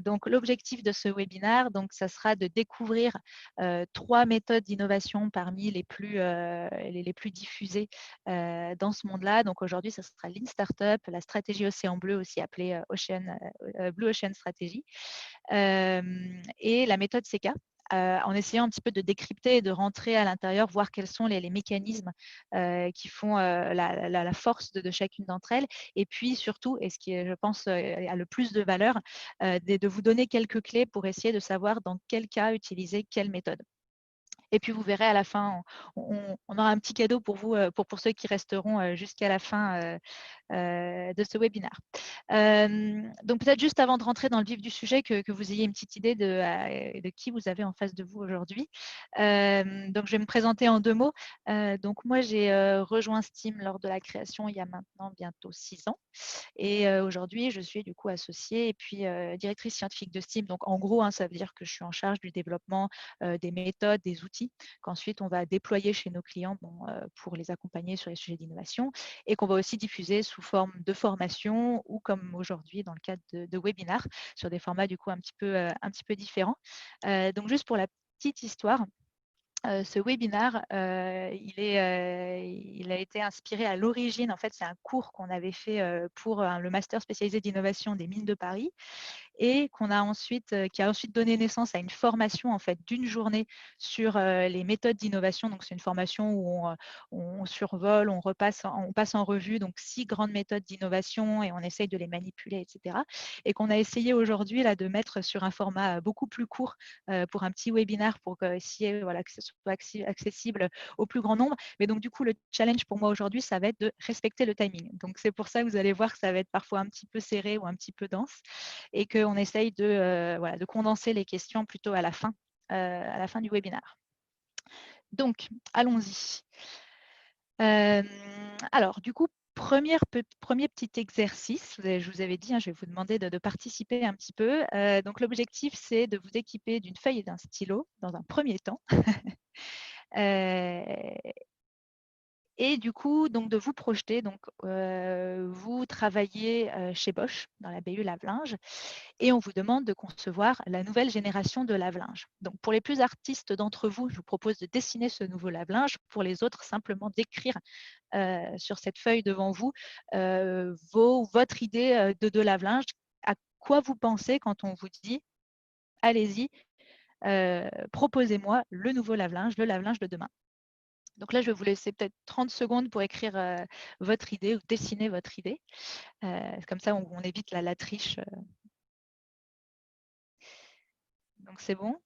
Donc, l'objectif de ce webinaire, donc, ça sera de découvrir 3 méthodes d'innovation parmi les plus diffusées dans ce monde-là. Donc, aujourd'hui, ça sera Lean Startup, la stratégie Océan Bleu, aussi appelée Blue Ocean Strategy, et la méthode CK. En essayant un petit peu de décrypter et de rentrer à l'intérieur, voir quels sont les mécanismes qui font la force de chacune d'entre elles. Et puis surtout, et ce qui, je pense, a le plus de valeur, de vous donner quelques clés pour essayer de savoir dans quel cas utiliser quelle méthode. Et puis, vous verrez à la fin, on aura un petit cadeau pour vous, pour ceux qui resteront jusqu'à la fin de ce webinaire. Donc, peut-être juste avant de rentrer dans le vif du sujet, que vous ayez une petite idée de qui vous avez en face de vous aujourd'hui. Donc, je vais me présenter en 2 mots. Donc, moi, j'ai rejoint Steam lors de la création il y a maintenant bientôt 6 ans. Et aujourd'hui, je suis du coup associée et puis directrice scientifique de Steam. Donc, en gros, ça veut dire que je suis en charge du développement des méthodes, des outils qu'ensuite on va déployer chez nos clients pour les accompagner sur les sujets d'innovation et qu'on va aussi diffuser sous forme de formation ou comme aujourd'hui dans le cadre de webinaires sur des formats du coup un petit peu différents. Donc, juste pour la petite histoire, ce webinaire, il a été inspiré à l'origine. En fait, c'est un cours qu'on avait fait pour le master spécialisé d'innovation des mines de Paris et qui a ensuite donné naissance à une formation en fait d'une journée sur les méthodes d'innovation. Donc, c'est une formation où on survole, on passe en revue donc 6 grandes méthodes d'innovation et on essaye de les manipuler, etc. Et qu'on a essayé aujourd'hui là de mettre sur un format beaucoup plus court pour un petit webinaire pour essayer que ce soit accessible au plus grand nombre. Mais donc, du coup, le challenge pour moi aujourd'hui, ça va être de respecter le timing. Donc, c'est pour ça que vous allez voir que ça va être parfois un petit peu serré ou un petit peu dense et qu'on essaye de condenser les questions plutôt à la fin du webinaire. Donc, allons-y. Alors, du coup, premier petit exercice, je vous avais dit, je vais vous demander de participer un petit peu. Donc, l'objectif, c'est de vous équiper d'une feuille et d'un stylo dans un premier temps. Et du coup, donc de vous projeter. Donc, vous travaillez chez Bosch dans la BU lave-linge et on vous demande de concevoir la nouvelle génération de lave-linge. Donc, pour les plus artistes d'entre vous, je vous propose de dessiner ce nouveau lave-linge. Pour les autres, simplement d'écrire sur cette feuille devant vous votre idée de lave-linge. À quoi vous pensez quand on vous dit « Allez-y, proposez-moi le nouveau lave-linge, le lave-linge de demain ». Donc là, je vais vous laisser peut-être 30 secondes pour écrire votre idée ou dessiner votre idée. Comme ça, on évite la triche. Donc, c'est bon.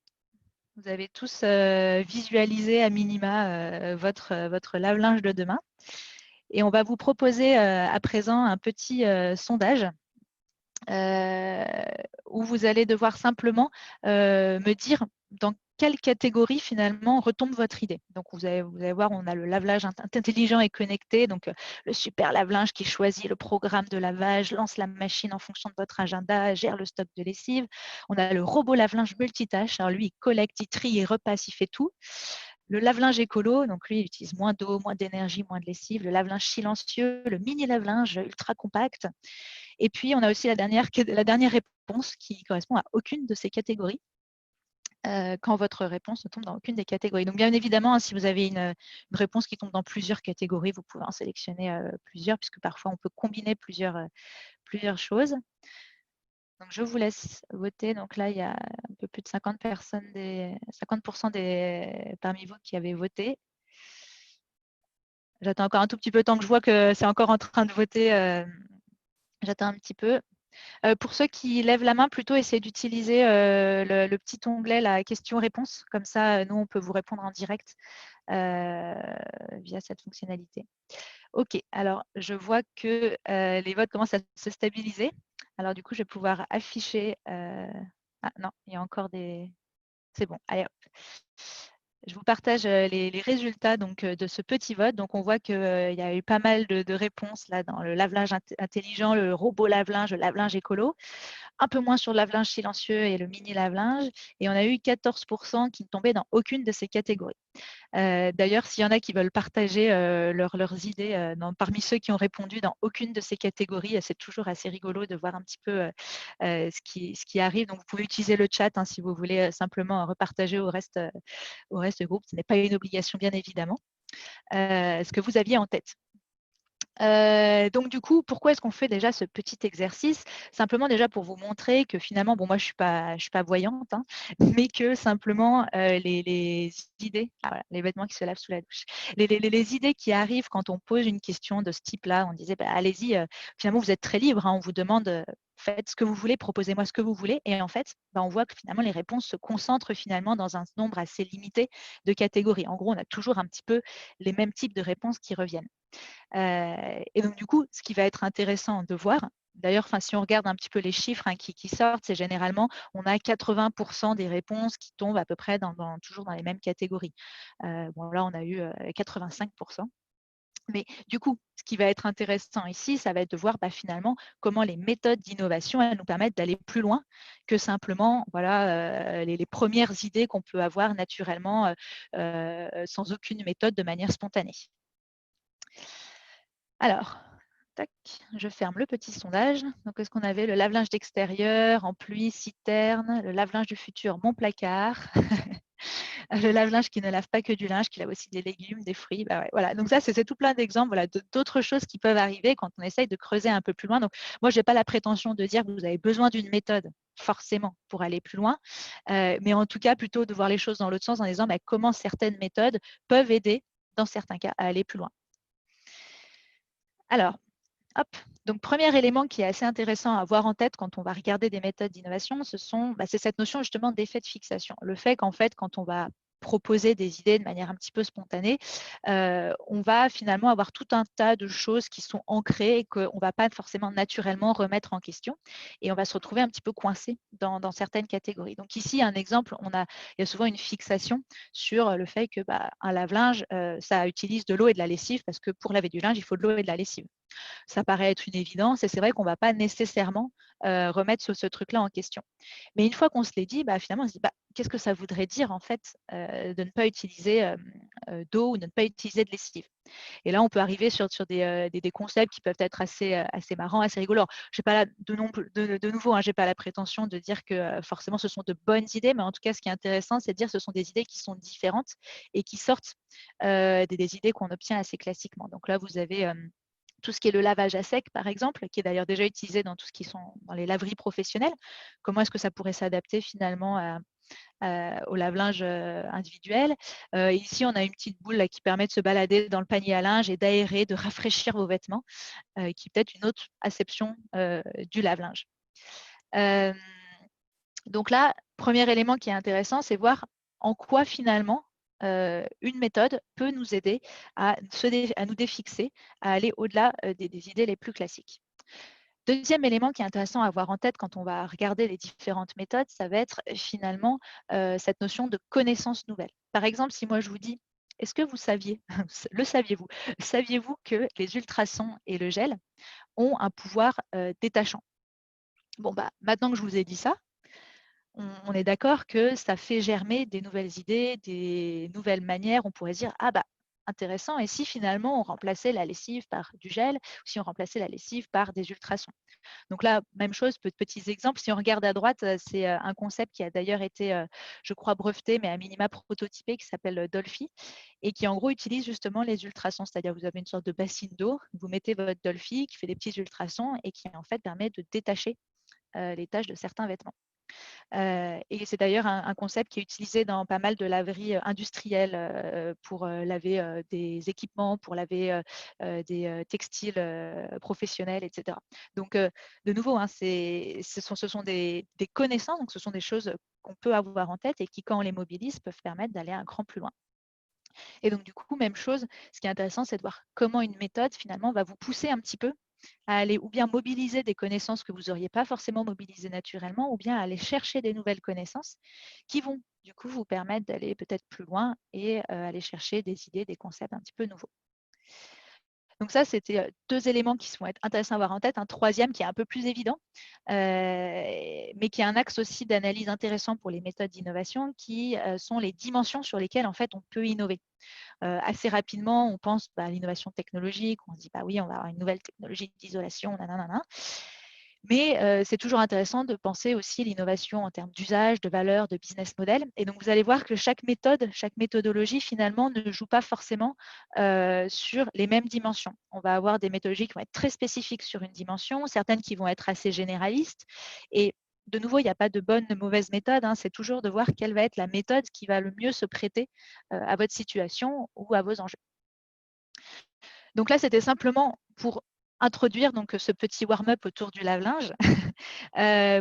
Vous avez tous visualisé à minima votre lave-linge de demain. Et on va vous proposer à présent un petit sondage où vous allez devoir simplement me dire dans quelle catégorie finalement retombe votre idée. Donc, vous allez voir, on a le lave-linge intelligent et connecté, donc le super lave-linge qui choisit le programme de lavage, lance la machine en fonction de votre agenda, gère le stock de lessive. On a le robot lave-linge multitâche, alors lui, il collecte, il trie, il repasse, il fait tout. Le lave-linge écolo, donc lui, il utilise moins d'eau, moins d'énergie, moins de lessive. Le lave-linge silencieux, le mini lave-linge ultra compact. Et puis, on a aussi la dernière réponse qui correspond à aucune de ces catégories. Quand votre réponse ne tombe dans aucune des catégories. Donc, bien évidemment, si vous avez une réponse qui tombe dans plusieurs catégories, vous pouvez en sélectionner plusieurs, puisque parfois, on peut combiner plusieurs choses. Donc, je vous laisse voter. Donc là, il y a un peu plus de 50% parmi vous qui avez voté. J'attends encore un tout petit peu, tant que je vois que c'est encore en train de voter. J'attends un petit peu. Pour ceux qui lèvent la main, plutôt essayez d'utiliser le petit onglet, la question-réponse. Comme ça, nous, on peut vous répondre en direct via cette fonctionnalité. OK, alors je vois que les votes commencent à se stabiliser. Alors du coup, je vais pouvoir afficher… Ah non, il y a encore des… C'est bon, allez hop. Je vous partage les résultats donc, de ce petit vote. Donc, on voit qu'il y a eu pas mal de réponses là, dans le lave-linge intelligent, le robot lave-linge, le lave-linge écolo. un peu moins sur le lave-linge silencieux et le mini lave-linge, et on a eu 14% qui ne tombaient dans aucune de ces catégories. D'ailleurs, s'il y en a qui veulent partager leurs idées parmi ceux qui ont répondu dans aucune de ces catégories, c'est toujours assez rigolo de voir un petit peu ce qui arrive. Donc, vous pouvez utiliser le chat si vous voulez simplement repartager au reste du groupe. Ce n'est pas une obligation, bien évidemment. Ce que vous aviez en tête. Donc du coup, pourquoi est-ce qu'on fait déjà ce petit exercice? Simplement déjà pour vous montrer que finalement, bon moi je suis pas voyante, mais que simplement les idées, voilà, les vêtements qui se lavent sous la douche, les idées qui arrivent quand on pose une question de ce type-là, on disait bah, allez-y, finalement vous êtes très libre, on vous demande faites ce que vous voulez, proposez-moi ce que vous voulez, et en fait, bah, on voit que finalement les réponses se concentrent finalement dans un nombre assez limité de catégories. En gros, on a toujours un petit peu les mêmes types de réponses qui reviennent. Et donc, du coup, ce qui va être intéressant de voir, d'ailleurs, si on regarde un petit peu les chiffres qui sortent, c'est généralement, on a 80% des réponses qui tombent à peu près toujours dans les mêmes catégories. Bon, là, on a eu 85%. Mais du coup, ce qui va être intéressant ici, ça va être de voir finalement comment les méthodes d'innovation nous permettent d'aller plus loin que simplement voilà, les premières idées qu'on peut avoir naturellement sans aucune méthode de manière spontanée. Alors, tac, je ferme le petit sondage. Donc, est-ce qu'on avait le lave-linge d'extérieur en pluie, citerne, le lave-linge du futur, mon placard, le lave-linge qui ne lave pas que du linge, qui lave aussi des légumes, des fruits. Bah ouais, voilà. Donc ça, c'est tout plein d'exemples voilà, d'autres choses qui peuvent arriver quand on essaye de creuser un peu plus loin. Donc, moi, je n'ai pas la prétention de dire que vous avez besoin d'une méthode forcément pour aller plus loin, mais en tout cas, plutôt de voir les choses dans l'autre sens en disant comment certaines méthodes peuvent aider, dans certains cas, à aller plus loin. Alors, hop. Donc, premier élément qui est assez intéressant à avoir en tête quand on va regarder des méthodes d'innovation, c'est cette notion justement d'effet de fixation. Le fait qu'en fait, quand on va proposer des idées de manière un petit peu spontanée, on va finalement avoir tout un tas de choses qui sont ancrées et qu'on ne va pas forcément naturellement remettre en question. Et on va se retrouver un petit peu coincé dans certaines catégories. Donc ici, un exemple, il y a souvent une fixation sur le fait que un lave-linge, ça utilise de l'eau et de la lessive parce que pour laver du linge, il faut de l'eau et de la lessive. Ça paraît être une évidence et c'est vrai qu'on ne va pas nécessairement remettre ce truc-là en question. Mais une fois qu'on se l'est dit, finalement, on se dit qu'est-ce que ça voudrait dire en fait de ne pas utiliser d'eau ou de ne pas utiliser de lessive. Et là, on peut arriver sur des concepts qui peuvent être assez marrants, assez rigolos. Alors, j'ai pas là, de nouveau, je n'ai pas la prétention de dire que forcément ce sont de bonnes idées, mais en tout cas, ce qui est intéressant, c'est de dire que ce sont des idées qui sont différentes et qui sortent des idées qu'on obtient assez classiquement. Donc là, vous avez tout ce qui est le lavage à sec, par exemple, qui est d'ailleurs déjà utilisé dans tout ce qui sont dans les laveries professionnelles. Comment est-ce que ça pourrait s'adapter finalement au lave-linge individuel. Ici, on a une petite boule là, qui permet de se balader dans le panier à linge et d'aérer, de rafraîchir vos vêtements, qui est peut-être une autre acception du lave-linge. Donc là, premier élément qui est intéressant, c'est voir en quoi finalement une méthode peut nous aider à nous défixer, à aller au-delà des idées les plus classiques. Deuxième élément qui est intéressant à avoir en tête quand on va regarder les différentes méthodes, ça va être finalement cette notion de connaissance nouvelle. Par exemple, si moi je vous dis, est-ce que vous saviez, le saviez-vous, saviez-vous que les ultrasons et le gel ont un pouvoir détachant? Bon, maintenant que je vous ai dit ça, on est d'accord que ça fait germer des nouvelles idées, des nouvelles manières. On pourrait se dire, intéressant, et si finalement on remplaçait la lessive par du gel, ou si on remplaçait la lessive par des ultrasons? Donc là, même chose, petits exemples. Si on regarde à droite, c'est un concept qui a d'ailleurs été, je crois, breveté, mais à minima prototypé, qui s'appelle Dolphy, et qui en gros utilise justement les ultrasons. C'est-à-dire vous avez une sorte de bassine d'eau, vous mettez votre Dolphy qui fait des petits ultrasons et qui en fait permet de détacher les taches de certains vêtements. Et c'est d'ailleurs un concept qui est utilisé dans pas mal de laveries industrielles pour laver des équipements, pour laver des textiles professionnels, etc. Donc, de nouveau, ce sont des connaissances, donc ce sont des choses qu'on peut avoir en tête et qui, quand on les mobilise, peuvent permettre d'aller un cran plus loin. Et donc, du coup, même chose, ce qui est intéressant, c'est de voir comment une méthode, finalement, va vous pousser un petit peu à aller ou bien mobiliser des connaissances que vous n'auriez pas forcément mobilisées naturellement, ou bien à aller chercher des nouvelles connaissances qui vont, du coup, vous permettre d'aller peut-être plus loin et aller chercher des idées, des concepts un petit peu nouveaux. Donc ça, c'était 2 éléments qui sont intéressants à avoir en tête. Un troisième qui est un peu plus évident, mais qui est un axe aussi d'analyse intéressant pour les méthodes d'innovation, qui sont les dimensions sur lesquelles en fait on peut innover. Assez rapidement, on pense à l'innovation technologique, on se dit bah oui, on va avoir une nouvelle technologie d'isolation, nanana. Mais c'est toujours intéressant de penser aussi l'innovation en termes d'usage, de valeur, de business model. Et donc, vous allez voir que chaque méthode, chaque méthodologie, finalement, ne joue pas forcément sur les mêmes dimensions. On va avoir des méthodologies qui vont être très spécifiques sur une dimension, certaines qui vont être assez généralistes. Et de nouveau, il n'y a pas de bonne ou de mauvaise méthode. Hein. C'est toujours de voir quelle va être la méthode qui va le mieux se prêter à votre situation ou à vos enjeux. Donc là, c'était simplement pour introduire donc, ce petit warm-up autour du lave-linge,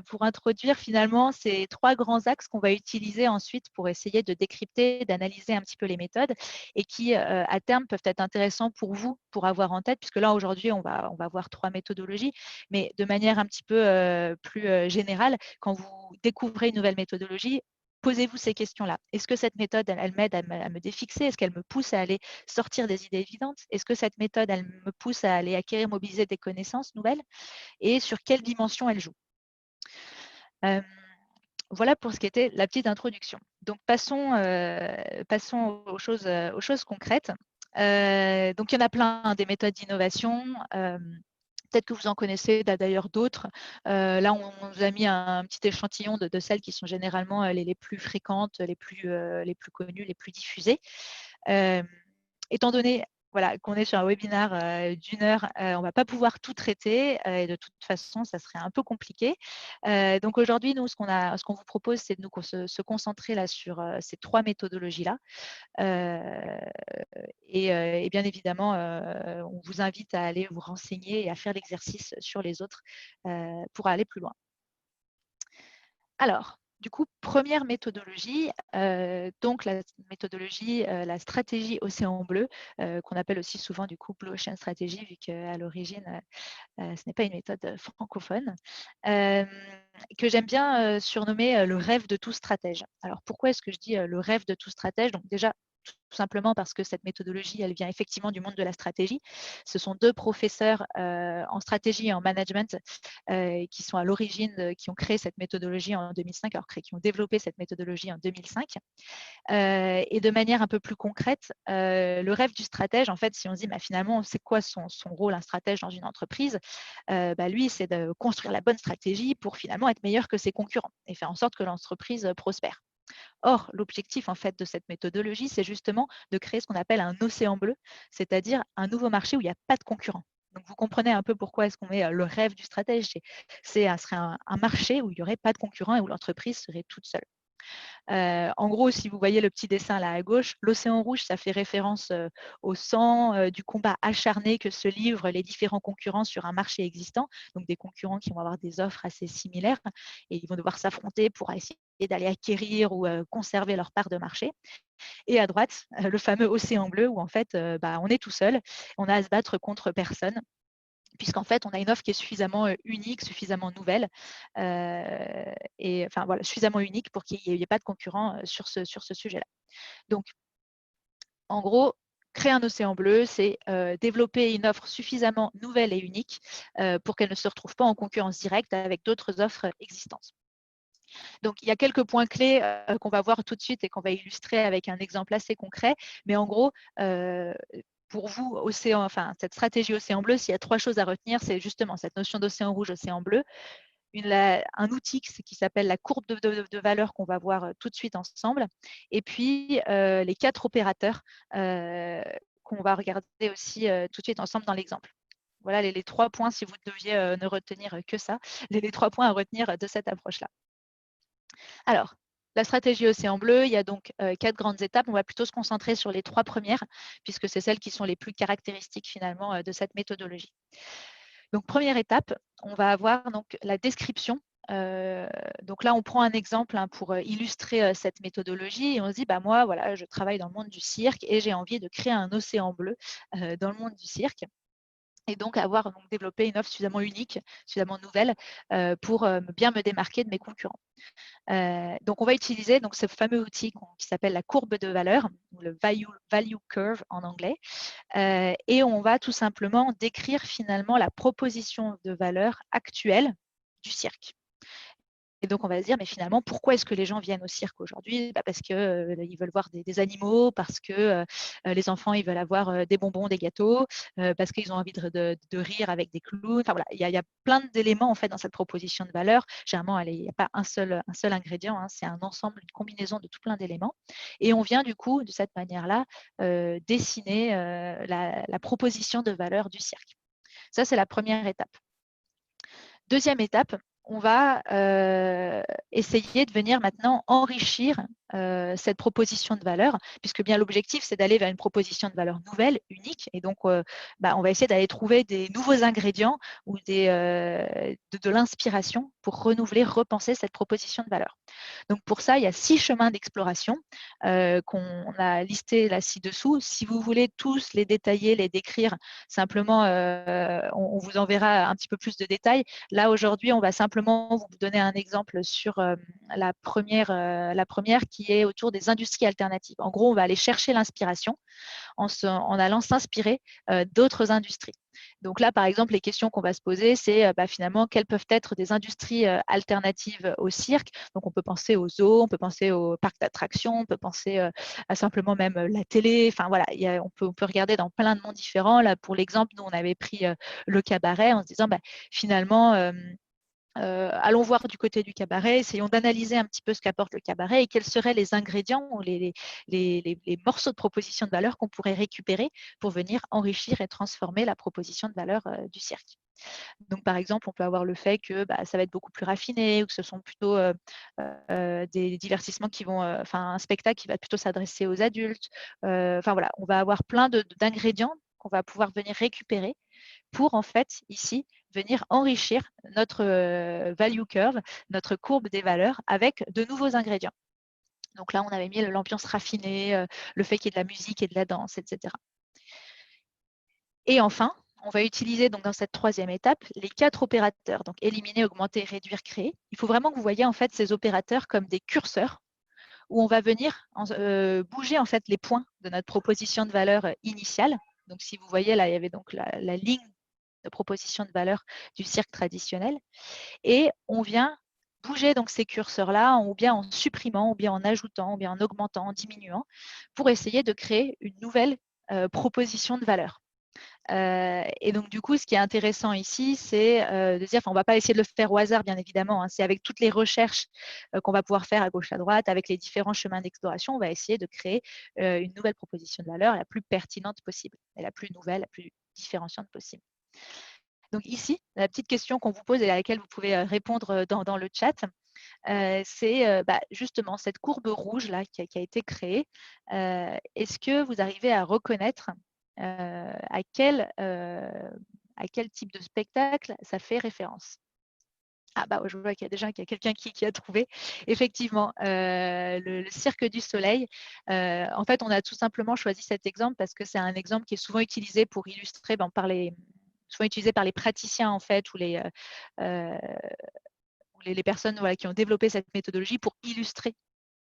pour introduire finalement ces 3 grands axes qu'on va utiliser ensuite pour essayer de décrypter, d'analyser un petit peu les méthodes et qui, à terme, peuvent être intéressants pour vous, pour avoir en tête, puisque là, aujourd'hui, on va voir 3 méthodologies, mais de manière un petit peu plus générale, quand vous découvrez une nouvelle méthodologie, posez-vous ces questions-là. Est-ce que cette méthode, elle m'aide à me défixer? Est-ce qu'elle me pousse à aller sortir des idées évidentes? Est-ce que cette méthode, elle me pousse à aller acquérir, mobiliser des connaissances nouvelles? Et sur quelle dimension elle joue? Voilà pour ce qui était la petite introduction. Donc passons aux choses concrètes. Donc il y en a plein, hein, des méthodes d'innovation. Peut-être que vous en connaissez d'ailleurs d'autres. Là, on vous a mis un petit échantillon de celles qui sont généralement les plus fréquentes, les plus connues, les plus diffusées. Étant donné voilà, qu'on est sur un webinaire d'1 heure, on ne va pas pouvoir tout traiter et de toute façon, ça serait un peu compliqué. Donc aujourd'hui, nous, ce qu'on vous propose, c'est de se concentrer là sur ces 3 méthodologies-là. Et bien évidemment, on vous invite à aller vous renseigner et à faire l'exercice sur les autres pour aller plus loin. Alors, du coup, première méthodologie, donc la méthodologie, la stratégie océan bleu, qu'on appelle aussi souvent du coup Blue Ocean Strategy, vu qu'à l'origine, ce n'est pas une méthode francophone, que j'aime bien surnommer le rêve de tout stratège. Alors pourquoi est-ce que je dis le rêve de tout stratège? Donc déjà, tout simplement parce que cette méthodologie, elle vient effectivement du monde de la stratégie. Ce sont 2 professeurs en stratégie et en management qui sont à l'origine, qui ont créé cette méthodologie en 2005, alors qui ont développé cette méthodologie en 2005. Et de manière un peu plus concrète, le rêve du stratège, en fait, si on se dit bah, finalement, c'est quoi son rôle, un stratège dans une entreprise, bah, lui, c'est de construire la bonne stratégie pour finalement être meilleur que ses concurrents et faire en sorte que l'entreprise prospère. Or, l'objectif en fait de cette méthodologie, c'est justement de créer ce qu'on appelle un océan bleu, c'est-à-dire un nouveau marché où il n'y a pas de concurrents. Donc, vous comprenez un peu pourquoi est-ce qu'on met le rêve du stratège. Ce serait un marché où il n'y aurait pas de concurrents et où l'entreprise serait toute seule. En gros, si vous voyez le petit dessin là à gauche, l'océan rouge, ça fait référence au sang, du combat acharné que se livrent les différents concurrents sur un marché existant, donc des concurrents qui vont avoir des offres assez similaires et ils vont devoir s'affronter pour essayer d'aller acquérir ou conserver leur part de marché. Et à droite, le fameux océan bleu où en fait, bah, on est tout seul, on a à se battre contre personne puisqu'en fait, on a une offre qui est suffisamment unique, suffisamment nouvelle, et enfin voilà, suffisamment unique pour qu'il n'y ait pas de concurrent sur ce sujet-là. Donc, en gros, créer un océan bleu, c'est développer une offre suffisamment nouvelle et unique pour qu'elle ne se retrouve pas en concurrence directe avec d'autres offres existantes. Donc, il y a quelques points clés qu'on va voir tout de suite et qu'on va illustrer avec un exemple assez concret. Mais en gros, pour vous, cette stratégie océan bleu, s'il y a 3 choses à retenir, c'est justement cette notion d'océan rouge, océan bleu, un outil qui s'appelle la courbe de valeur qu'on va voir tout de suite ensemble, et puis les 4 opérateurs qu'on va regarder aussi tout de suite ensemble dans l'exemple. Voilà les 3 points, si vous deviez ne retenir que ça, les 3 points à retenir de cette approche-là. Alors, la stratégie océan bleu, il y a donc 4 grandes étapes. On va plutôt se concentrer sur les 3 premières, puisque c'est celles qui sont les plus caractéristiques finalement de cette méthodologie. Donc, première étape, on va avoir donc la description. Donc là, on prend un exemple pour illustrer cette méthodologie et on se dit, bah, moi, voilà, je travaille dans le monde du cirque et j'ai envie de créer un océan bleu dans le monde du cirque. et donc développer une offre suffisamment unique, suffisamment nouvelle pour bien me démarquer de mes concurrents. Donc, on va utiliser donc, ce fameux outil qui s'appelle la courbe de valeur, ou le value curve en anglais, et on va tout simplement décrire finalement la proposition de valeur actuelle du cirque. Et donc, on va se dire, mais finalement, pourquoi est-ce que les gens viennent au cirque aujourd'hui? Parce qu'ils veulent voir des animaux, parce que les enfants, ils veulent avoir des bonbons, des gâteaux, parce qu'ils ont envie de rire avec des clowns. Enfin, voilà, il y a plein d'éléments en fait, dans cette proposition de valeur. Généralement, il n'y a pas un seul ingrédient, hein, c'est un ensemble, une combinaison de tout plein d'éléments. Et on vient du coup, de cette manière-là, dessiner la proposition de valeur du cirque. Ça, c'est la première étape. Deuxième étape, on va essayer de venir maintenant enrichir cette proposition de valeur, puisque bien l'objectif, c'est d'aller vers une proposition de valeur nouvelle, unique, et donc on va essayer d'aller trouver des nouveaux ingrédients ou de l'inspiration pour renouveler, repenser cette proposition de valeur. Donc pour ça, il y a 6 chemins d'exploration qu'on a listés là ci-dessous. Si vous voulez tous les détailler, les décrire, simplement, on vous enverra un petit peu plus de détails. Là, aujourd'hui, on va simplement vous donner un exemple sur la première qui est autour des industries alternatives. En gros, on va aller chercher l'inspiration en allant s'inspirer d'autres industries. Donc là, par exemple, les questions qu'on va se poser, c'est finalement quelles peuvent être des industries alternatives au cirque. Donc on peut penser aux zoos, on peut penser aux parcs d'attractions, on peut penser à simplement même la télé. Enfin voilà, on peut regarder dans plein de mondes différents. Là, pour l'exemple, nous on avait pris le cabaret en se disant finalement allons voir du côté du cabaret, essayons d'analyser un petit peu ce qu'apporte le cabaret et quels seraient les ingrédients ou les morceaux de proposition de valeur qu'on pourrait récupérer pour venir enrichir et transformer la proposition de valeur du cirque. Donc, par exemple, on peut avoir le fait que ça va être beaucoup plus raffiné ou que ce sont plutôt des divertissements qui vont, un spectacle qui va plutôt s'adresser aux adultes. Enfin, voilà, on va avoir plein d'ingrédients qu'on va pouvoir venir récupérer pour, en fait, ici, venir enrichir notre value curve, notre courbe des valeurs avec de nouveaux ingrédients. Donc là, on avait mis l'ambiance raffinée, le fait qu'il y ait de la musique et de la danse, etc. Et enfin, on va utiliser donc dans cette troisième étape les 4 opérateurs, donc éliminer, augmenter, réduire, créer. Il faut vraiment que vous voyez en fait ces opérateurs comme des curseurs où on va venir bouger en fait les points de notre proposition de valeur initiale. Donc si vous voyez là, il y avait donc la ligne de proposition de valeur du cirque traditionnel. Et on vient bouger donc ces curseurs-là, ou bien en supprimant, ou bien en ajoutant, ou bien en augmentant, en diminuant, pour essayer de créer une nouvelle proposition de valeur. Et donc, du coup, ce qui est intéressant ici, c'est de dire, on ne va pas essayer de le faire au hasard, bien évidemment. Hein, c'est avec toutes les recherches qu'on va pouvoir faire à gauche, à droite, avec les différents chemins d'exploration, on va essayer de créer une nouvelle proposition de valeur la plus pertinente possible, et la plus nouvelle, la plus différenciante possible. Donc ici, la petite question qu'on vous pose et à laquelle vous pouvez répondre dans le chat, c'est justement cette courbe rouge là qui a été créée. Est-ce que vous arrivez à reconnaître à quel type de spectacle ça fait référence? Ah je vois qu'il y a déjà quelqu'un qui a trouvé. Effectivement, le Cirque du Soleil. En fait, on a tout simplement choisi cet exemple parce que c'est un exemple qui est souvent utilisé pour illustrer, souvent utilisé par les praticiens en fait, ou les personnes qui ont développé cette méthodologie pour illustrer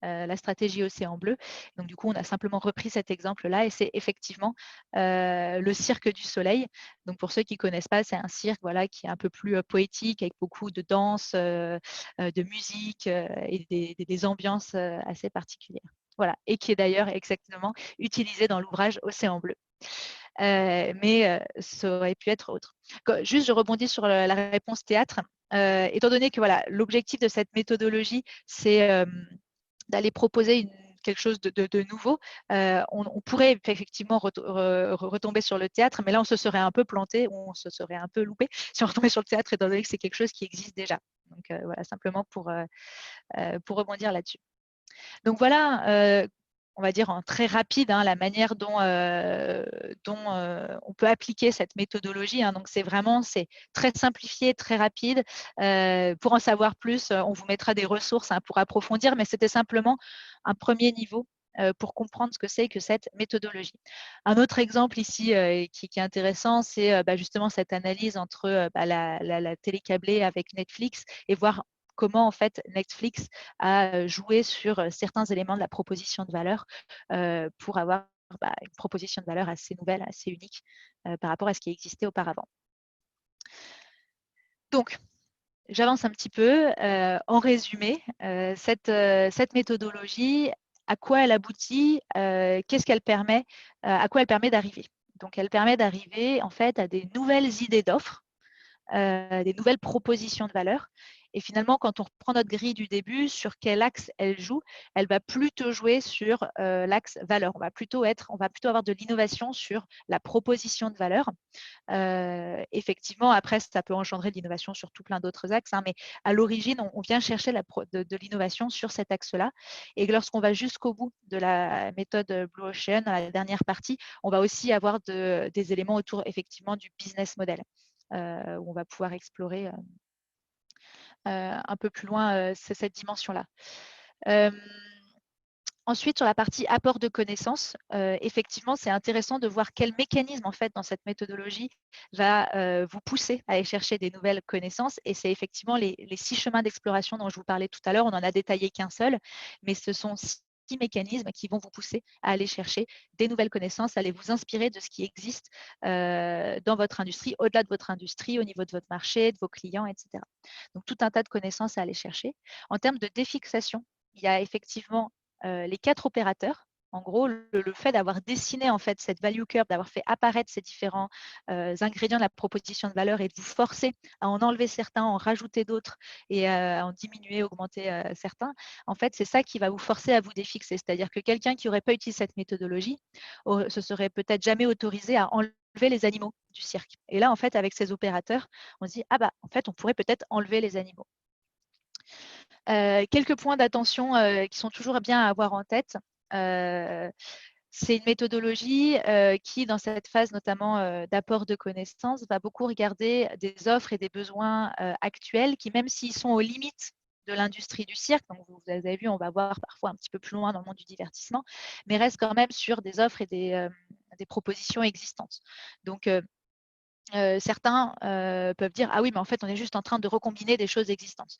la stratégie Océan Bleu. Donc, du coup, on a simplement repris cet exemple-là et c'est effectivement le Cirque du Soleil. Donc, pour ceux qui ne connaissent pas, c'est un cirque qui est un peu plus poétique avec beaucoup de danse, de musique et des ambiances assez particulières. Voilà, et qui est d'ailleurs exactement utilisé dans l'ouvrage Océan Bleu. Mais ça aurait pu être autre. Juste, je rebondis sur la réponse théâtre. Étant donné que l'objectif de cette méthodologie, c'est d'aller proposer quelque chose de nouveau, on pourrait effectivement retomber sur le théâtre, mais là, on se serait un peu planté, ou on se serait un peu loupé si on retombait sur le théâtre, étant donné que c'est quelque chose qui existe déjà. Donc, voilà, simplement pour rebondir là-dessus. Donc, voilà, on va dire en très rapide, la manière dont on peut appliquer cette méthodologie. Donc, c'est très simplifié, très rapide. Pour en savoir plus, on vous mettra des ressources pour approfondir, mais c'était simplement un premier niveau pour comprendre ce que c'est que cette méthodologie. Un autre exemple ici qui est intéressant, c'est justement cette analyse entre la télé câblée avec Netflix et voir comment en fait Netflix a joué sur certains éléments de la proposition de valeur pour avoir une proposition de valeur assez nouvelle, assez unique par rapport à ce qui existait auparavant. Donc, j'avance un petit peu. En résumé, cette méthodologie, à quoi elle aboutit, qu'est-ce qu'elle permet, à quoi elle permet d'arriver. Donc, elle permet d'arriver en fait à des nouvelles idées d'offres, des nouvelles propositions de valeur. Et finalement, quand on reprend notre grille du début, sur quel axe elle joue, elle va plutôt jouer sur l'axe valeur. On va plutôt avoir de l'innovation sur la proposition de valeur. Effectivement, après, ça peut engendrer de l'innovation sur tout plein d'autres axes, mais à l'origine, on vient chercher de l'innovation sur cet axe-là. Et lorsqu'on va jusqu'au bout de la méthode Blue Ocean, dans la dernière partie, on va aussi avoir des éléments autour effectivement du business model, où on va pouvoir explorer un peu plus loin cette dimension-là. Ensuite, sur la partie apport de connaissances, effectivement, c'est intéressant de voir quel mécanisme, en fait, dans cette méthodologie va vous pousser à aller chercher des nouvelles connaissances. Et c'est effectivement les 6 chemins d'exploration dont je vous parlais tout à l'heure. On n'en a détaillé qu'un seul, mais ce sont 6 mécanismes qui vont vous pousser à aller chercher des nouvelles connaissances, à aller vous inspirer de ce qui existe dans votre industrie, au-delà de votre industrie, au niveau de votre marché, de vos clients, etc. Donc, tout un tas de connaissances à aller chercher. En termes de défixation, il y a effectivement les 4 opérateurs. En gros, le fait d'avoir dessiné en fait cette value curve, d'avoir fait apparaître ces différents ingrédients de la proposition de valeur et de vous forcer à en enlever certains, en rajouter d'autres et à en diminuer, augmenter certains, en fait, c'est ça qui va vous forcer à vous défixer. C'est-à-dire que quelqu'un qui n'aurait pas utilisé cette méthodologie se serait peut-être jamais autorisé à enlever les animaux du cirque. Et là, en fait, avec ces opérateurs, on se dit, ah bah, en fait, on pourrait peut-être enlever les animaux. Quelques points d'attention qui sont toujours bien à avoir en tête. C'est une méthodologie qui, dans cette phase notamment d'apport de connaissances, va beaucoup regarder des offres et des besoins actuels qui, même s'ils sont aux limites de l'industrie du cirque, donc vous avez vu, on va voir parfois un petit peu plus loin dans le monde du divertissement, mais reste quand même sur des offres et des propositions existantes. Donc, certains peuvent dire « Ah oui, mais en fait, on est juste en train de recombiner des choses existantes. »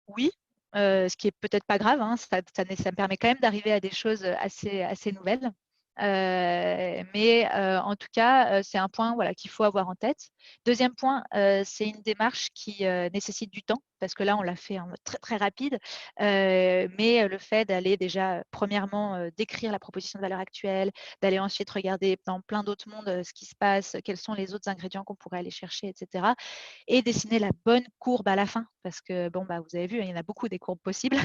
Oui, ce qui est peut-être pas grave, ça me permet quand même d'arriver à des choses assez nouvelles. Mais en tout cas, c'est un point qu'il faut avoir en tête. Deuxième point, c'est une démarche qui nécessite du temps, parce que là, on l'a fait en mode très, très rapide. Mais le fait d'aller déjà, premièrement, décrire la proposition de valeur actuelle, d'aller ensuite regarder dans plein d'autres mondes ce qui se passe, quels sont les autres ingrédients qu'on pourrait aller chercher, etc. Et dessiner la bonne courbe à la fin, parce que vous avez vu, il y en a beaucoup des courbes possibles.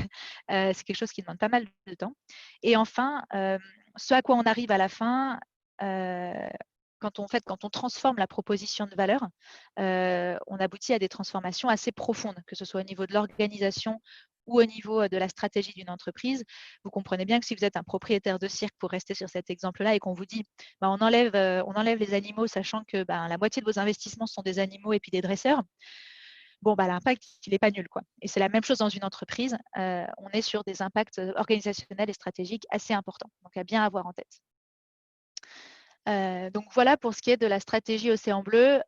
C'est quelque chose qui demande pas mal de temps. Et enfin, ce à quoi on arrive à la fin, quand on transforme la proposition de valeur, on aboutit à des transformations assez profondes, que ce soit au niveau de l'organisation ou au niveau de la stratégie d'une entreprise. Vous comprenez bien que si vous êtes un propriétaire de cirque, pour rester sur cet exemple-là, et qu'on vous dit on enlève les animaux, sachant que la moitié de vos investissements sont des animaux et puis des dresseurs, l'impact, il n'est pas nul, quoi. Et c'est la même chose dans une entreprise. On est sur des impacts organisationnels et stratégiques assez importants, donc à bien avoir en tête. Donc voilà pour ce qui est de la stratégie Océan Bleu.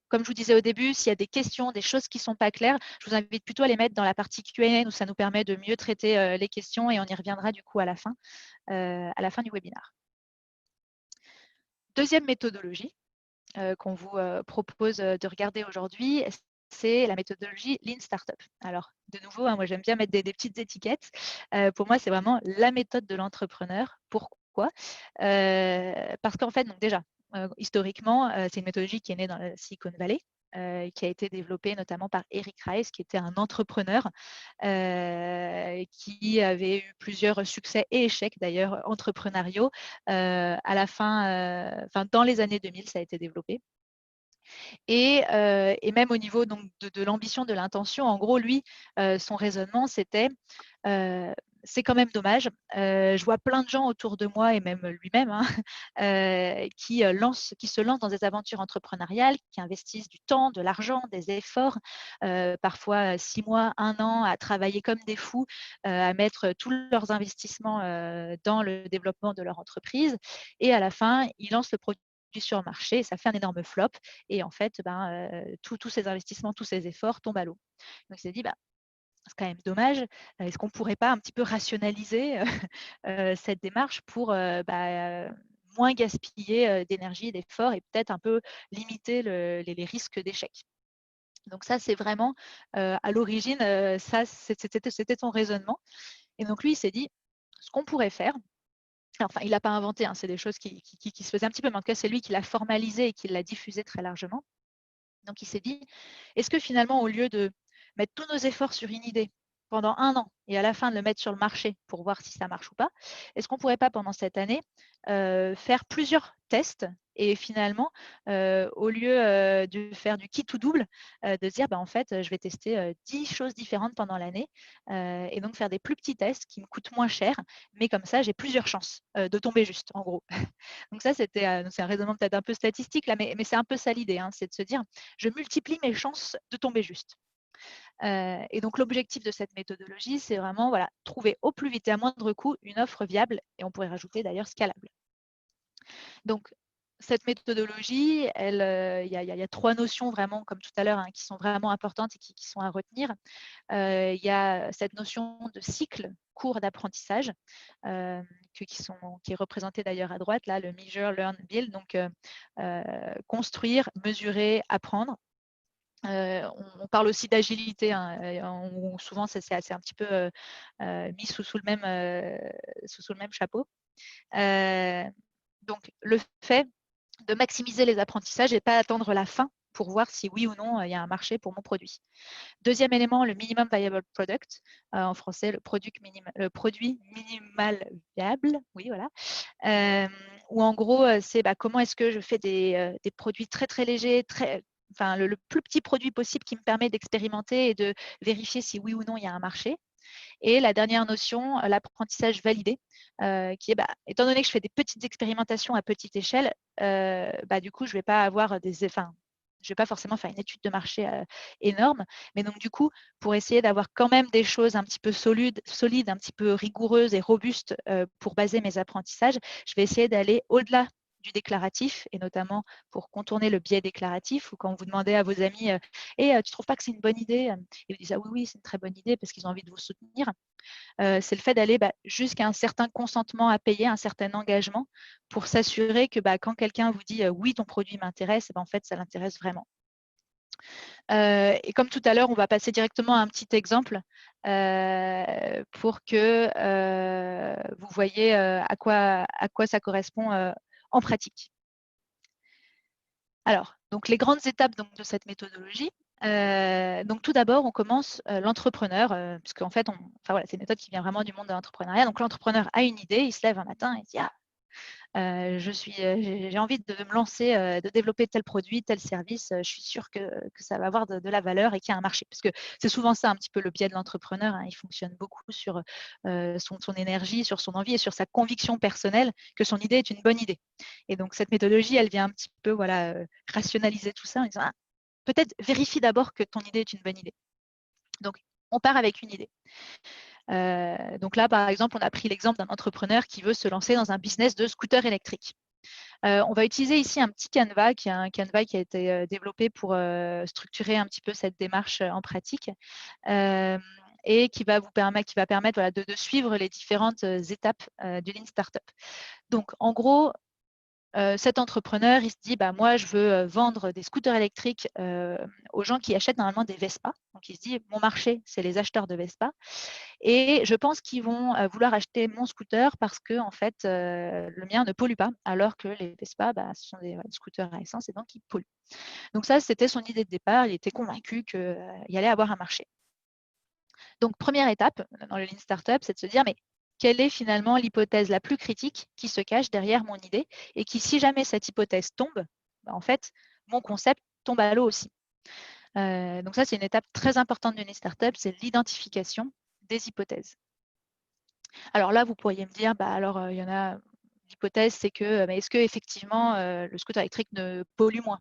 Comme je vous disais au début, s'il y a des questions, des choses qui ne sont pas claires, je vous invite plutôt à les mettre dans la partie Q&A, où ça nous permet de mieux traiter les questions, et on y reviendra du coup à la fin du webinaire. Deuxième méthodologie qu'on vous propose de regarder aujourd'hui, c'est la méthodologie Lean Startup. Alors, de nouveau, moi j'aime bien mettre des petites étiquettes. Pour moi, c'est vraiment la méthode de l'entrepreneur. Pourquoi? Parce qu'en fait, donc déjà, historiquement, c'est une méthodologie qui est née dans la Silicon Valley, qui a été développée notamment par Eric Rice, qui était un entrepreneur qui avait eu plusieurs succès et échecs d'ailleurs entrepreneuriaux. À la fin, dans les années 2000, ça a été développé. Et même au niveau donc, de l'ambition, de l'intention, en gros, lui, son raisonnement, c'était c'est quand même dommage. Je vois plein de gens autour de moi et même lui-même hein, qui se lancent dans des aventures entrepreneuriales, qui investissent du temps, de l'argent, des efforts, parfois 6 mois, 1 an à travailler comme des fous, à mettre tous leurs investissements dans le développement de leur entreprise et à la fin, ils lancent le produit sur le marché et ça fait un énorme flop et en fait, tous ces investissements, tous ces efforts tombent à l'eau. Donc il s'est dit: «Bah, c'est quand même dommage. Est-ce qu'on ne pourrait pas un petit peu rationaliser cette démarche pour moins gaspiller d'énergie, d'efforts et peut-être un peu limiter les risques d'échec. Donc ça, c'est vraiment à l'origine, ça, c'était son raisonnement. Et donc lui, il s'est dit, ce qu'on pourrait faire, enfin, il l'a pas inventé, hein, c'est des choses qui se faisaient un petit peu, mais en tout cas, c'est lui qui l'a formalisé et qui l'a diffusé très largement. Donc il s'est dit, est-ce que finalement, au lieu de mettre tous nos efforts sur une idée pendant 1 an et à la fin de le mettre sur le marché pour voir si ça marche ou pas, est-ce qu'on ne pourrait pas pendant cette année faire plusieurs tests et finalement, au lieu de faire du kit ou double, de se dire bah, en fait, je vais tester 10 choses différentes pendant l'année et donc faire des plus petits tests qui me coûtent moins cher, mais comme ça, j'ai plusieurs chances de tomber juste, en gros. Donc ça, c'est un raisonnement peut-être un peu statistique là, mais c'est un peu ça l'idée, hein, c'est de se dire je multiplie mes chances de tomber juste. Et donc l'objectif de cette méthodologie, c'est vraiment voilà, trouver au plus vite et à moindre coût une offre viable, et on pourrait rajouter d'ailleurs scalable. Donc cette méthodologie, il y a 3 notions vraiment, comme tout à l'heure, hein, qui sont vraiment importantes et qui sont à retenir. Il y a cette notion de cycle court d'apprentissage, qui est représenté d'ailleurs à droite, là, le measure, learn, build, donc construire, mesurer, apprendre. On parle aussi d'agilité, hein, où souvent c'est un petit peu mis sous le même chapeau. Donc le fait de maximiser les apprentissages et pas attendre la fin pour voir si oui ou non il y a un marché pour mon produit. Deuxième élément, le minimum viable product, en français le produit minimal viable, oui voilà, où en gros c'est comment est-ce que je fais des produits très très légers, enfin le plus petit produit possible qui me permet d'expérimenter et de vérifier si oui ou non il y a un marché. Et la dernière notion, l'apprentissage validé, qui est, étant donné que je fais des petites expérimentations à petite échelle, du coup, je ne vais pas avoir je vais pas forcément faire une étude de marché énorme, mais donc du coup, pour essayer d'avoir quand même des choses un petit peu solides, un petit peu rigoureuses et robustes pour baser mes apprentissages, je vais essayer d'aller au-delà du déclaratif et notamment pour contourner le biais déclaratif ou quand vous demandez à vos amis tu ne trouves pas que c'est une bonne idée, ils vous disent ah oui, c'est une très bonne idée parce qu'ils ont envie de vous soutenir. C'est le fait d'aller jusqu'à un certain consentement à payer, un certain engagement pour s'assurer que quand quelqu'un vous dit oui, ton produit m'intéresse, en fait, ça l'intéresse vraiment. Et comme tout à l'heure, on va passer directement à un petit exemple pour que vous voyez à quoi ça correspond en pratique. Alors, donc les grandes étapes de cette méthodologie. Donc tout d'abord, on commence l'entrepreneur, puisqu'en fait, c'est une méthode qui vient vraiment du monde de l'entrepreneuriat. Donc l'entrepreneur a une idée, il se lève un matin et dit j'ai envie de me lancer, de développer tel produit, tel service. Je suis sûre que ça va avoir de la valeur et qu'il y a un marché. Parce que c'est souvent ça un petit peu le biais de l'entrepreneur. Hein. Il fonctionne beaucoup sur son énergie, sur son envie et sur sa conviction personnelle que son idée est une bonne idée. Et donc cette méthodologie, elle vient un petit peu rationaliser tout ça en disant peut-être vérifie d'abord que ton idée est une bonne idée. Donc on part avec une idée. Donc là, par exemple, on a pris l'exemple d'un entrepreneur qui veut se lancer dans un business de scooter électrique. On va utiliser ici un petit canevas, qui est un canevas qui a été développé pour structurer un petit peu cette démarche en pratique et qui va permettre de suivre les différentes étapes du Lean Startup. Donc, en gros, cet entrepreneur, il se dit moi, je veux vendre des scooters électriques aux gens qui achètent normalement des Vespa. Donc, il se dit mon marché, c'est les acheteurs de Vespa. Et je pense qu'ils vont vouloir acheter mon scooter parce que en fait, le mien ne pollue pas, alors que les Vespa, ce sont des scooters à essence et donc ils polluent. Donc ça, c'était son idée de départ. Il était convaincu qu'il allait avoir un marché. Donc, première étape dans le Lean Startup, c'est de se dire, mais quelle est finalement l'hypothèse la plus critique qui se cache derrière mon idée et qui, si jamais cette hypothèse tombe, en fait, mon concept tombe à l'eau aussi. Donc ça, c'est une étape très importante d'une startup, c'est l'identification des hypothèses. Alors là, vous pourriez me dire, bah, alors, il y en a l'hypothèse, c'est que, mais est-ce qu'effectivement, le scooter électrique ne pollue moins?